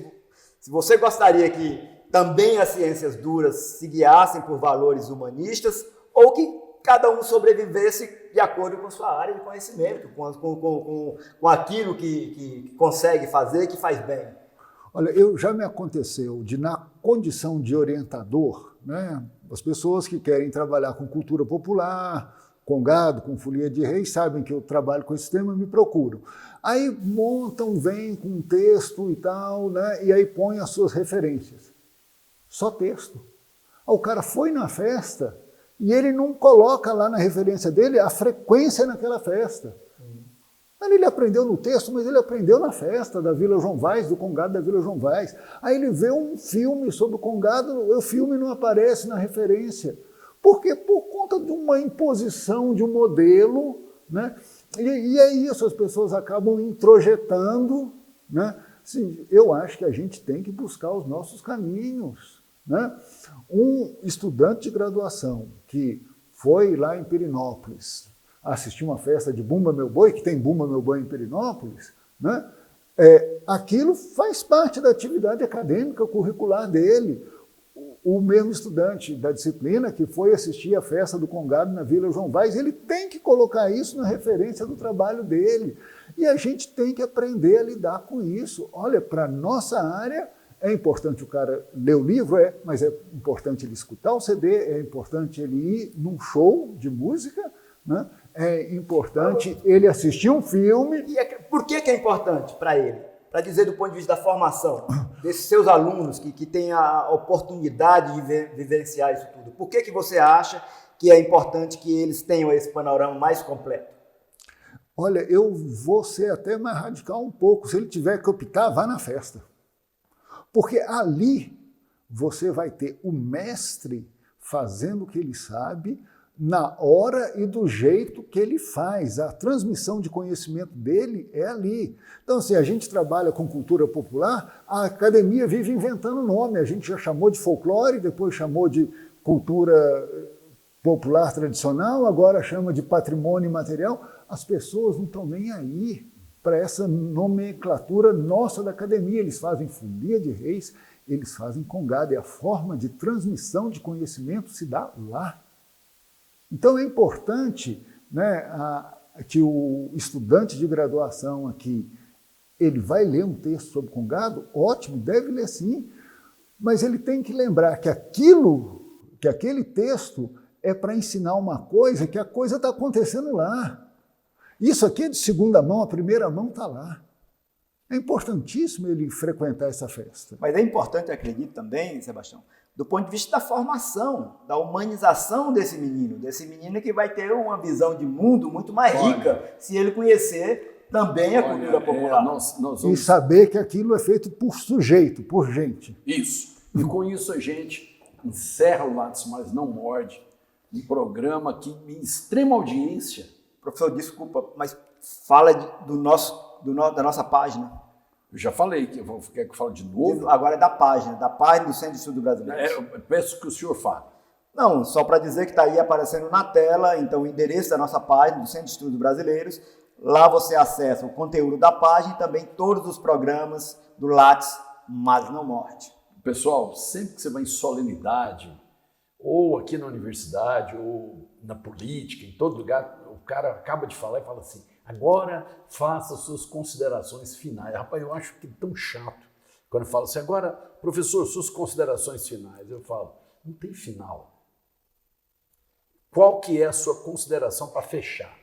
Speaker 1: Se você gostaria que também as ciências duras se guiassem por valores humanistas, ou que cada um sobrevivesse de acordo com sua área de conhecimento, com aquilo que consegue fazer e que faz bem.
Speaker 3: Olha, já me aconteceu de, na condição de orientador, né, as pessoas que querem trabalhar com cultura popular, com gado, com folia de reis, sabem que eu trabalho com esse tema e me procuram. Aí montam, vêm com um texto e tal, né, e aí põem as suas referências. Só texto. O cara foi na festa e ele não coloca lá na referência dele a frequência naquela festa. Ele aprendeu no texto, mas ele aprendeu na festa da Vila João Vaz, do Congado da Vila João Vaz. Aí ele vê um filme sobre o Congado, o filme não aparece na referência. Por quê? Por conta de uma imposição de um modelo, né? E é isso, as pessoas acabam introjetando, né? Assim, eu acho que a gente tem que buscar os nossos caminhos, né? Um estudante de graduação que foi lá em Perinópolis assistir uma festa de Bumba Meu Boi, que tem Bumba Meu Boi em Perinópolis, né? Aquilo faz parte da atividade acadêmica curricular dele. O mesmo estudante da disciplina que foi assistir a festa do Congado na Vila João Vaz, ele tem que colocar isso na referência do trabalho dele. E a gente tem que aprender a lidar com isso. Olha, para a nossa área, é importante o cara ler o livro, mas é importante ele escutar o CD, é importante ele ir num show de música, né? É importante ele assistir um filme.
Speaker 1: E por que é importante para ele? Para dizer do ponto de vista da formação desses seus alunos que têm a oportunidade de vivenciar isso tudo. Por que você acha que é importante que eles tenham esse panorama mais completo?
Speaker 3: Olha, eu vou ser até mais radical um pouco. Se ele tiver que optar, vá na festa. Porque ali você vai ter o mestre fazendo o que ele sabe, na hora e do jeito que ele faz. A transmissão de conhecimento dele é ali. Então, assim, a gente trabalha com cultura popular, a academia vive inventando nome. A gente já chamou de folclore, depois chamou de cultura popular tradicional, agora chama de patrimônio imaterial. As pessoas não estão nem aí para essa nomenclatura nossa da academia. Eles fazem folia de reis, eles fazem congado, e a forma de transmissão de conhecimento se dá lá. Então é importante, né, que o estudante de graduação aqui, ele vai ler um texto sobre Congado, ótimo, deve ler sim, mas ele tem que lembrar que aquele texto é para ensinar uma coisa, que a coisa está acontecendo lá. Isso aqui é de segunda mão, a primeira mão está lá. É importantíssimo ele frequentar essa festa.
Speaker 1: Mas é importante, eu acredito também, Sebastião, do ponto de vista da formação, da humanização desse menino que vai ter uma visão de mundo muito mais rica se ele conhecer também a cultura popular.
Speaker 3: E saber que aquilo é feito por sujeito, por gente.
Speaker 2: Isso. E com isso a gente encerra o Lattes Mas Não Morde, um programa que em extrema audiência.
Speaker 1: Professor, desculpa, mas fala da nossa página.
Speaker 2: Eu já falei, quer que eu fale de novo?
Speaker 1: Agora é da página do Centro de Estudos Brasileiros.
Speaker 2: Eu peço que o senhor fale.
Speaker 1: Não, só para dizer que está aí aparecendo na tela, então o endereço da nossa página, do Centro de Estudos Brasileiros. Lá você acessa o conteúdo da página e também todos os programas do Lattes Mas Não Morde.
Speaker 2: Pessoal, sempre que você vai em solenidade, ou aqui na universidade, ou na política, em todo lugar, o cara acaba de falar e fala assim: agora faça suas considerações finais. Rapaz, eu acho que é tão chato quando eu falo assim: agora, professor, suas considerações finais. Eu falo, não tem final. Qual que é a sua consideração para fechar?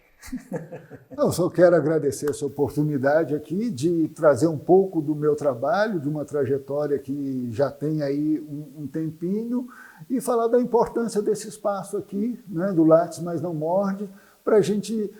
Speaker 3: Eu só quero agradecer essa oportunidade aqui de trazer um pouco do meu trabalho, de uma trajetória que já tem aí um tempinho, e falar da importância desse espaço aqui, né, do Lattes Mas Não Morde, para a gente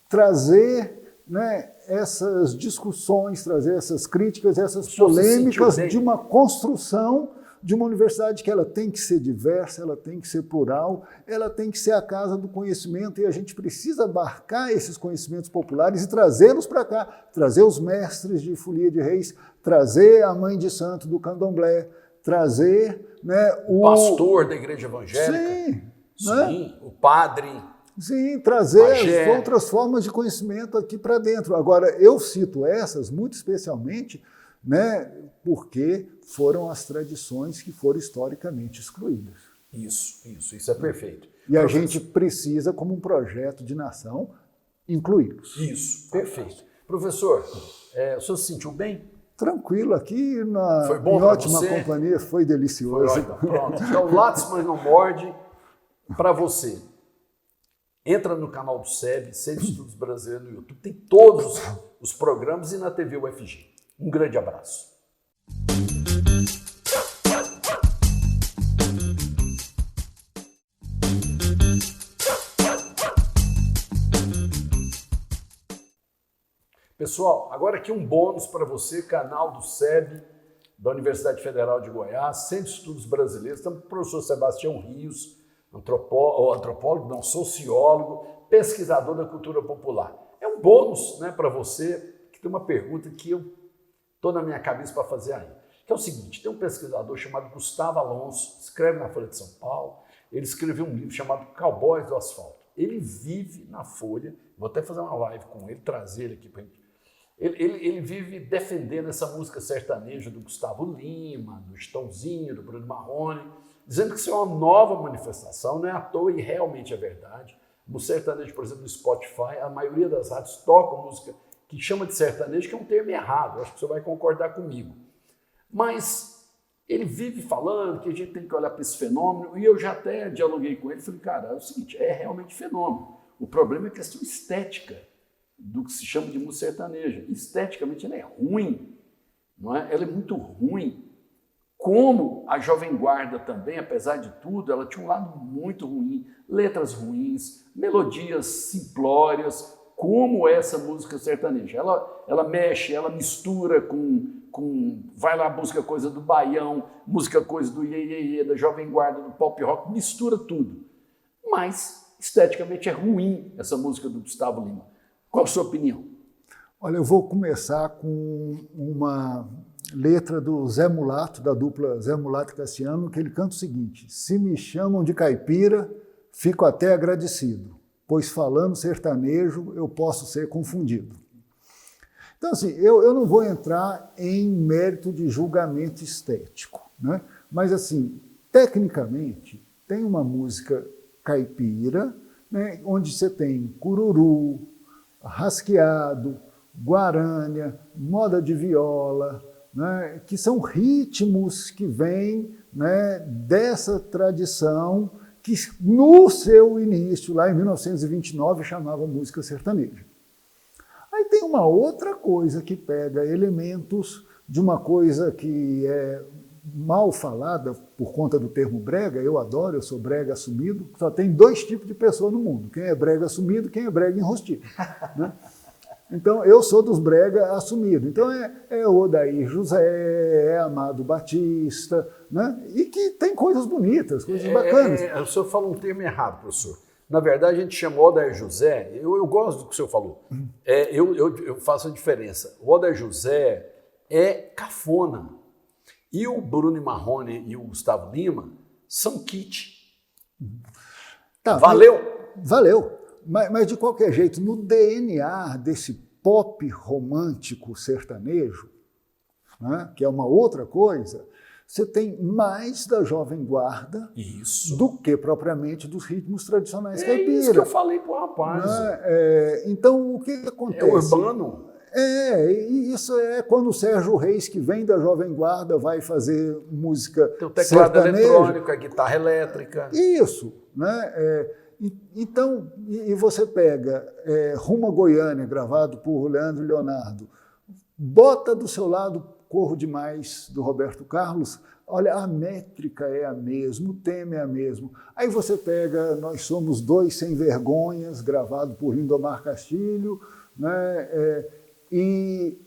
Speaker 3: trazer, né, essas discussões, trazer essas críticas, essas polêmicas de uma construção de uma universidade que ela tem que ser diversa, ela tem que ser plural, ela tem que ser a casa do conhecimento, e a gente precisa abarcar esses conhecimentos populares e trazê-los para cá, trazer os mestres de folia de reis, trazer a mãe de santo do candomblé, trazer, né, o
Speaker 2: pastor da igreja evangélica.
Speaker 3: Sim, né?
Speaker 2: O padre.
Speaker 3: Sim, trazer as outras formas de conhecimento aqui para dentro. Agora, eu cito essas muito especialmente, né, porque foram as tradições que foram historicamente excluídas.
Speaker 2: Isso é perfeito.
Speaker 3: E a gente precisa, como um projeto de nação, incluí-los.
Speaker 2: Isso, perfeito. Professor, o senhor se sentiu bem?
Speaker 3: Tranquilo, aqui
Speaker 2: foi bom
Speaker 3: em ótima
Speaker 2: você?
Speaker 3: Companhia, foi delicioso.
Speaker 2: Foi ótimo. Pronto, então Lattes Mas Não Morde para você. Entra no canal do SEB, Centro de Estudos Brasileiros no YouTube, tem todos os programas e na TV UFG. Um grande abraço. Pessoal, agora aqui um bônus para você, canal do SEB, da Universidade Federal de Goiás, Centro de Estudos Brasileiros. Estamos com o professor Sebastião sociólogo, pesquisador da cultura popular. É um um bônus, né, para você, que tem uma pergunta que eu estou na minha cabeça para fazer aí. Que é o seguinte, tem um pesquisador chamado Gustavo Alonso, escreve na Folha de São Paulo, ele escreveu um livro chamado Cowboys do Asfalto. Ele vive na Folha, vou até fazer uma live com ele, trazer ele aqui para gente. Ele vive defendendo essa música sertaneja do Gustavo Lima, do Estãozinho, do Bruno Marrone, dizendo que isso é uma nova manifestação, não é à toa e realmente é verdade. No sertanejo, por exemplo, no Spotify, a maioria das rádios tocam música que chama de sertanejo, que é um termo errado, eu acho que você vai concordar comigo. Mas ele vive falando que a gente tem que olhar para esse fenômeno, e eu já até dialoguei com ele, falei, cara, é o seguinte, é realmente fenômeno. O problema é a questão estética do que se chama de música sertaneja. Esteticamente ela é ruim, não é? Ela é muito ruim. Como a Jovem Guarda também, apesar de tudo, ela tinha um lado muito ruim, letras ruins, melodias simplórias, como essa música sertaneja. Ela mexe, ela mistura com vai lá, busca coisa do Baião, música coisa do Iê, Iê, Iê, da Jovem Guarda, do pop rock, mistura tudo. Mas, esteticamente, é ruim essa música do Gustavo Lima. Qual a sua opinião?
Speaker 3: Olha, eu vou começar com uma letra do Zé Mulato, da dupla Zé Mulato e Cassiano, que ele canta o seguinte: se me chamam de caipira, fico até agradecido, pois falando sertanejo eu posso ser confundido. Então, assim, eu não vou entrar em mérito de julgamento estético, né? Mas, assim, tecnicamente, tem uma música caipira, né, onde você tem cururu, rasqueado, guarânia, moda de viola, né, que são ritmos que vêm, né, dessa tradição que, no seu início, lá em 1929, chamava música sertaneja. Aí tem uma outra coisa que pega elementos de uma coisa que é mal falada por conta do termo brega. Eu adoro, eu sou brega assumido. Só tem dois tipos de pessoa no mundo: quem é brega assumido e quem é brega enrostido, né? Então, eu sou dos brega assumido. Então, é Odair José, é Amado Batista, né? E que tem coisas bonitas, coisas bacanas.
Speaker 2: O senhor falou um termo errado, professor. Na verdade, a gente chamou Odair José, eu gosto do que o senhor falou, eu faço a diferença. O Odair José é cafona. E o Bruno Marrone e o Gustavo Lima são kit.
Speaker 3: Tá,
Speaker 2: valeu?
Speaker 3: Valeu. Mas, de qualquer jeito, no DNA desse pop romântico sertanejo, né, que é uma outra coisa, você tem mais da Jovem Guarda do que propriamente dos ritmos tradicionais caipiras.
Speaker 2: É isso que eu falei pro rapaz.
Speaker 3: Então, o que acontece?
Speaker 2: É urbano.
Speaker 3: E isso é quando o Sérgio Reis, que vem da Jovem Guarda, vai fazer música sertaneja. Tem o teclado
Speaker 2: eletrônico, a guitarra elétrica.
Speaker 3: Isso, né? Então, e você pega Rumo a Goiânia, gravado por Leandro e Leonardo, bota do seu lado Corro Demais, do Roberto Carlos, olha, a métrica é a mesma, o tema é a mesmo. Aí você pega Nós Somos Dois Sem Vergonhas, gravado por Lindomar Castilho, né? E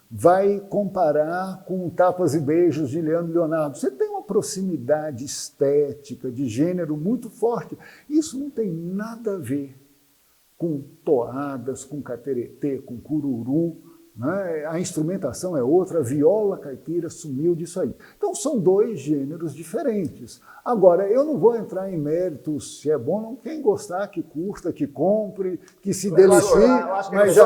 Speaker 3: vai comparar com Tapas e Beijos de Leandro e Leonardo. Você tem uma proximidade estética, de gênero muito forte. Isso não tem nada a ver com toadas, com cateretê, com cururu, né? A instrumentação é outra, a viola caipira sumiu disso aí. Então são dois gêneros diferentes. Agora, eu não vou entrar em méritos se é bom ou não. Quem gostar, que curta, que compre, que se delicie, mas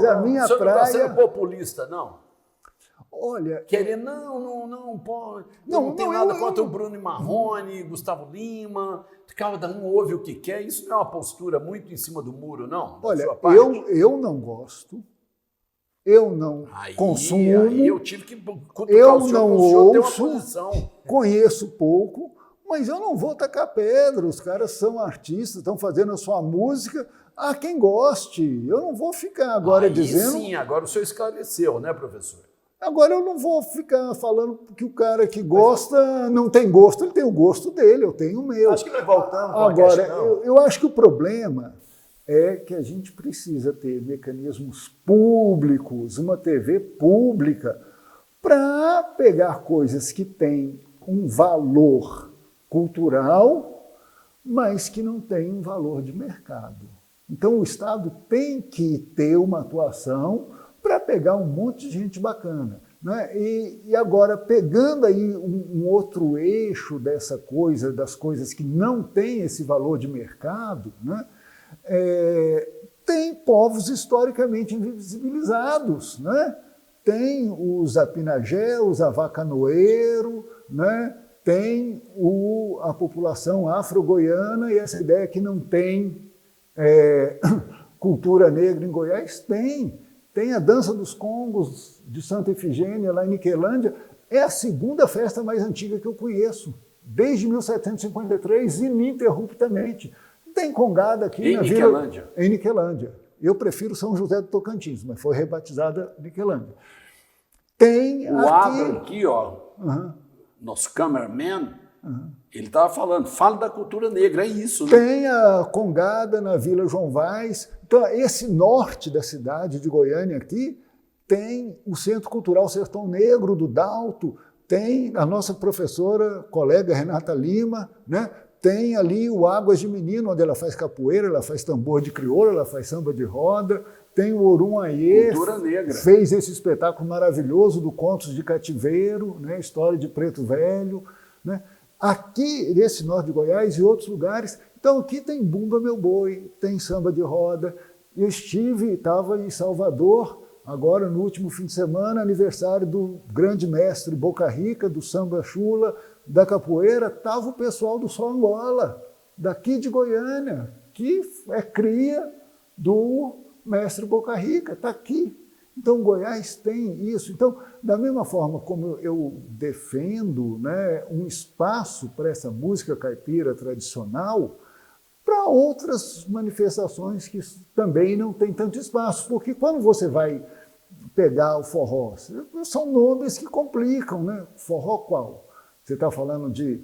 Speaker 3: a minha praia... Não está sendo
Speaker 2: populista, não?
Speaker 3: Olha...
Speaker 2: Querer, não tem nada contra o Bruno Marrone, Gustavo Lima, cada um ouve o que quer. Isso não é uma postura muito em cima do muro, não?
Speaker 3: Olha, eu não gosto. Eu não consumo,
Speaker 2: eu tive que
Speaker 3: eu não ouço, conheço pouco, mas eu não vou tacar pedra. Os caras são artistas, estão fazendo a sua música. Quem goste, eu não vou ficar agora dizendo...
Speaker 2: Sim, agora o senhor esclareceu, né, professor?
Speaker 3: Agora eu não vou ficar falando que o cara que gosta não tem gosto. Ele tem o gosto dele, eu tenho o meu.
Speaker 1: Acho que vai voltando.
Speaker 3: Agora, eu acho que o problema é que a gente precisa ter mecanismos públicos, uma TV pública, para pegar coisas que têm um valor cultural, mas que não têm um valor de mercado. Então o Estado tem que ter uma atuação para pegar um monte de gente bacana. Né? E agora, pegando aí um outro eixo dessa coisa, das coisas que não têm esse valor de mercado, né? Tem povos historicamente invisibilizados, né? Tem os Apinagé, os Avacanoeiro, né? Tem a população afro-goiana, e essa ideia que não tem cultura negra em Goiás, tem a dança dos Congos de Santa Efigênia, lá em Niquelândia, é a segunda festa mais antiga que eu conheço, desde 1753, ininterruptamente. Tem congada aqui na
Speaker 2: Niquelândia?
Speaker 3: Vila... Em Niquelândia. Eu prefiro São José do Tocantins, mas foi rebatizada Niquelândia. Tem
Speaker 2: o Adam aqui, ó,
Speaker 3: Uhum.
Speaker 2: nosso cameraman, ele estava falando, fala da cultura negra, é isso, né?
Speaker 3: Tem a congada na Vila João Vaz. Então, esse norte da cidade de Goiânia aqui tem o Centro Cultural Sertão Negro do Dalto, tem a nossa professora, colega Renata Lima, né? Tem ali o Águas de Menino, onde ela faz capoeira, ela faz tambor de crioula, ela faz samba de roda. Tem o Orum Aie,
Speaker 2: cultura negra.
Speaker 3: Fez esse espetáculo maravilhoso do Contos de Cativeiro, né? História de Preto Velho, né? Aqui, nesse norte de Goiás e outros lugares. Então, aqui tem Bumba Meu Boi, tem samba de roda. Eu estava em Salvador, agora no último fim de semana, aniversário do grande mestre Boca Rica, do samba chula, da capoeira, estava o pessoal do Sol Angola, daqui de Goiânia, que é cria do mestre Boca Rica, está aqui. Então, Goiás tem isso. Então, da mesma forma como eu defendo, né, um espaço para essa música caipira tradicional, para outras manifestações que também não tem tanto espaço. Porque quando você vai pegar o forró, são nomes que complicam, né? Forró qual? Você está falando de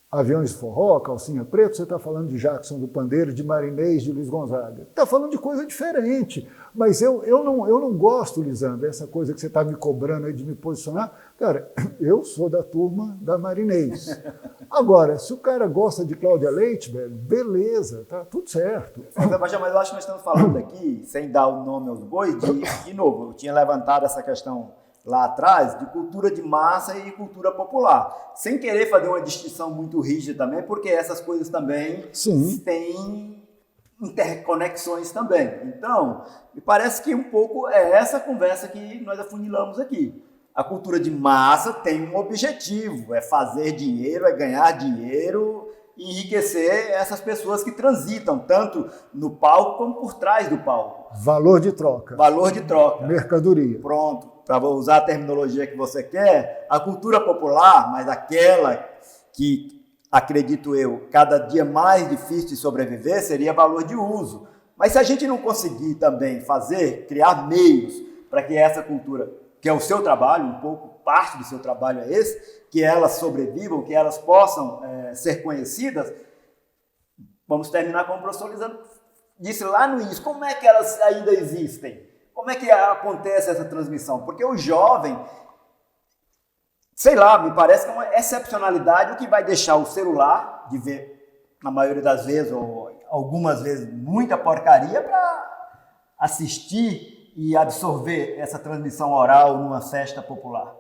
Speaker 3: Aviões de Forró, Calcinha Preta, você está falando de Jackson do Pandeiro, de Marinês, de Luiz Gonzaga. Está falando de coisa diferente. Mas eu não gosto, Lisandro, essa coisa que você está me cobrando aí de me posicionar. Cara, eu sou da turma da Marinês. Agora, se o cara gosta de Cláudia Leite, velho, beleza, tá tudo certo.
Speaker 1: Mas eu acho que nós estamos falando aqui, sem dar o nome aos bois, de novo, eu tinha levantado essa questão lá atrás, de cultura de massa e cultura popular. Sem querer fazer uma distinção muito rígida também, porque essas coisas também têm interconexões também. Então, me parece que um pouco é essa conversa que nós afunilamos aqui. A cultura de massa tem um objetivo, é fazer dinheiro, é ganhar dinheiro e enriquecer essas pessoas que transitam, tanto no palco como por trás do palco.
Speaker 3: Valor de troca.
Speaker 1: Valor de troca.
Speaker 3: Mercadoria.
Speaker 1: Pronto. Para usar a terminologia que você quer, a cultura popular, mas aquela que, acredito eu, cada dia mais difícil de sobreviver, seria valor de uso. Mas se a gente não conseguir também criar meios para que essa cultura, que é o seu trabalho, um pouco parte do seu trabalho é esse, que elas sobrevivam, que elas possam ser conhecidas, vamos terminar como o professor Lisandro disse lá no início, como é que elas ainda existem? Como é que acontece essa transmissão? Porque o jovem, sei lá, me parece que é uma excepcionalidade o que vai deixar o celular de ver, na maioria das vezes, ou algumas vezes, muita porcaria para assistir e absorver essa transmissão oral numa festa popular.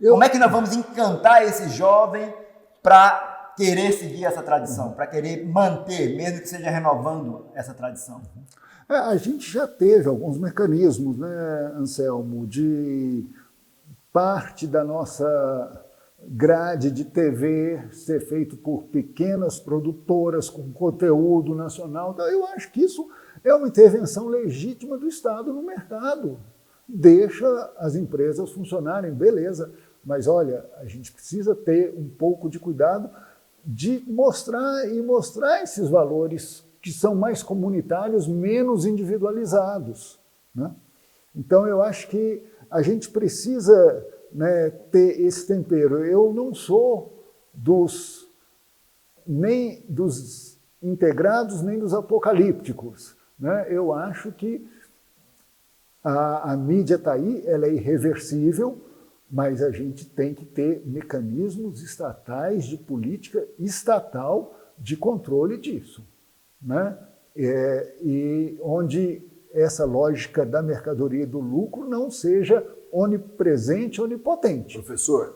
Speaker 1: Como é que nós vamos encantar esse jovem para querer seguir essa tradição, para querer manter, mesmo que seja renovando essa tradição?
Speaker 3: A gente já teve alguns mecanismos, né, Anselmo, de parte da nossa grade de TV ser feito por pequenas produtoras com conteúdo nacional. Então, eu acho que isso é uma intervenção legítima do Estado no mercado. Deixa as empresas funcionarem, beleza, mas olha, a gente precisa ter um pouco de cuidado de mostrar esses valores que são mais comunitários, menos individualizados, né? Então, eu acho que a gente precisa, né, ter esse tempero. Eu não sou nem dos integrados, nem dos apocalípticos, né? Eu acho que a mídia está aí, ela é irreversível, mas a gente tem que ter mecanismos estatais de política estatal de controle disso, né? e onde essa lógica da mercadoria e do lucro não seja onipresente, onipotente.
Speaker 2: Professor,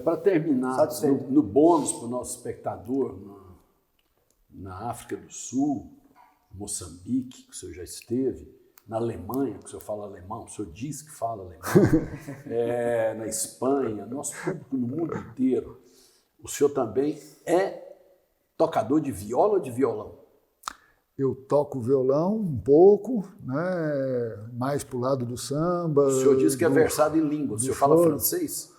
Speaker 2: para terminar, no bônus para o nosso espectador, na África do Sul, Moçambique, que o senhor já esteve, na Alemanha, que o senhor fala alemão, o senhor diz que fala alemão, na Espanha, nosso público no mundo inteiro, o senhor também é tocador de viola ou de violão?
Speaker 3: Eu toco violão um pouco, né, mais para o lado do samba.
Speaker 2: O senhor diz que é versado em língua, o senhor fala francês?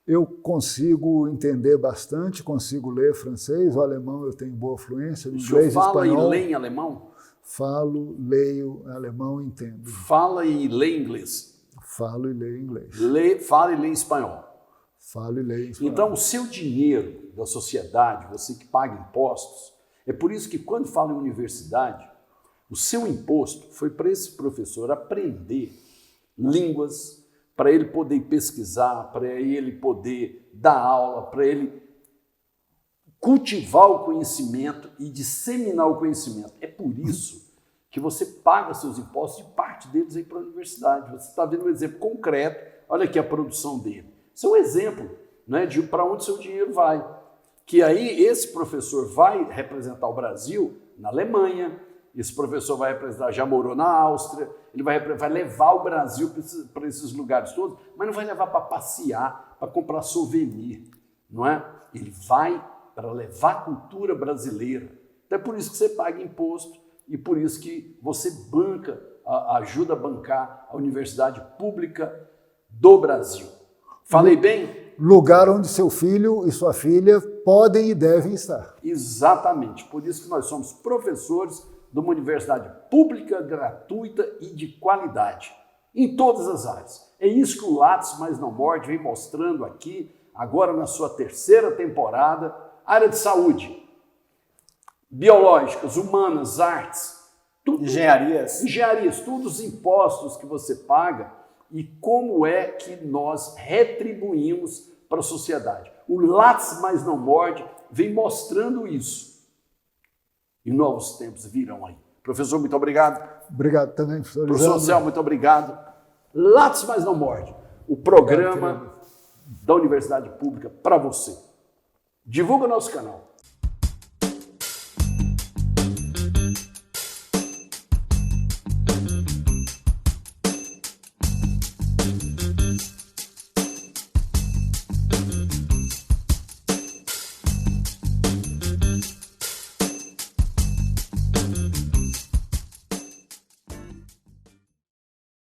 Speaker 3: Eu consigo entender bastante, consigo ler francês, o alemão eu tenho boa fluência, o inglês,
Speaker 2: senhor fala
Speaker 3: espanhol.
Speaker 2: E lê em alemão?
Speaker 3: Falo, leio alemão e entendo.
Speaker 2: Fala e lê inglês?
Speaker 3: Falo e leio inglês.
Speaker 2: Fala e lê espanhol?
Speaker 3: Falo e leio espanhol.
Speaker 2: Então, o seu dinheiro da sociedade, você que paga impostos, é por isso que quando fala em universidade, o seu imposto foi para esse professor aprender línguas, para ele poder pesquisar, para ele poder dar aula, para ele cultivar o conhecimento e disseminar o conhecimento. É por isso que você paga seus impostos e parte deles aí para a universidade. Você está vendo um exemplo concreto, olha aqui a produção dele. Isso é um exemplo, né, de para onde seu dinheiro vai. Que aí esse professor vai representar o Brasil na Alemanha, esse professor vai representar, já morou na Áustria, ele vai levar o Brasil para esses lugares todos, mas não vai levar para passear, para comprar souvenir, não é? Ele vai para levar a cultura brasileira. Então é por isso que você paga imposto e por isso que você ajuda a bancar a Universidade Pública do Brasil. Falei bem?
Speaker 3: Lugar onde seu filho e sua filha podem e devem estar.
Speaker 2: Exatamente. Por isso que nós somos professores de uma universidade pública, gratuita e de qualidade, em todas as áreas. É isso que o Lattes Mais Não Morde vem mostrando aqui, agora na sua terceira temporada, área de saúde, biológicas, humanas, artes, tudo, engenharias, todos os impostos que você paga e como é que nós retribuímos para a sociedade. O Lattes Mais Não Morde vem mostrando isso. E novos tempos virão aí. Professor, muito obrigado.
Speaker 3: Obrigado também, professor.
Speaker 2: Professor Celso, muito obrigado. Lattes Mais Não Morde, o programa da Universidade Pública para você. Divulga o nosso canal.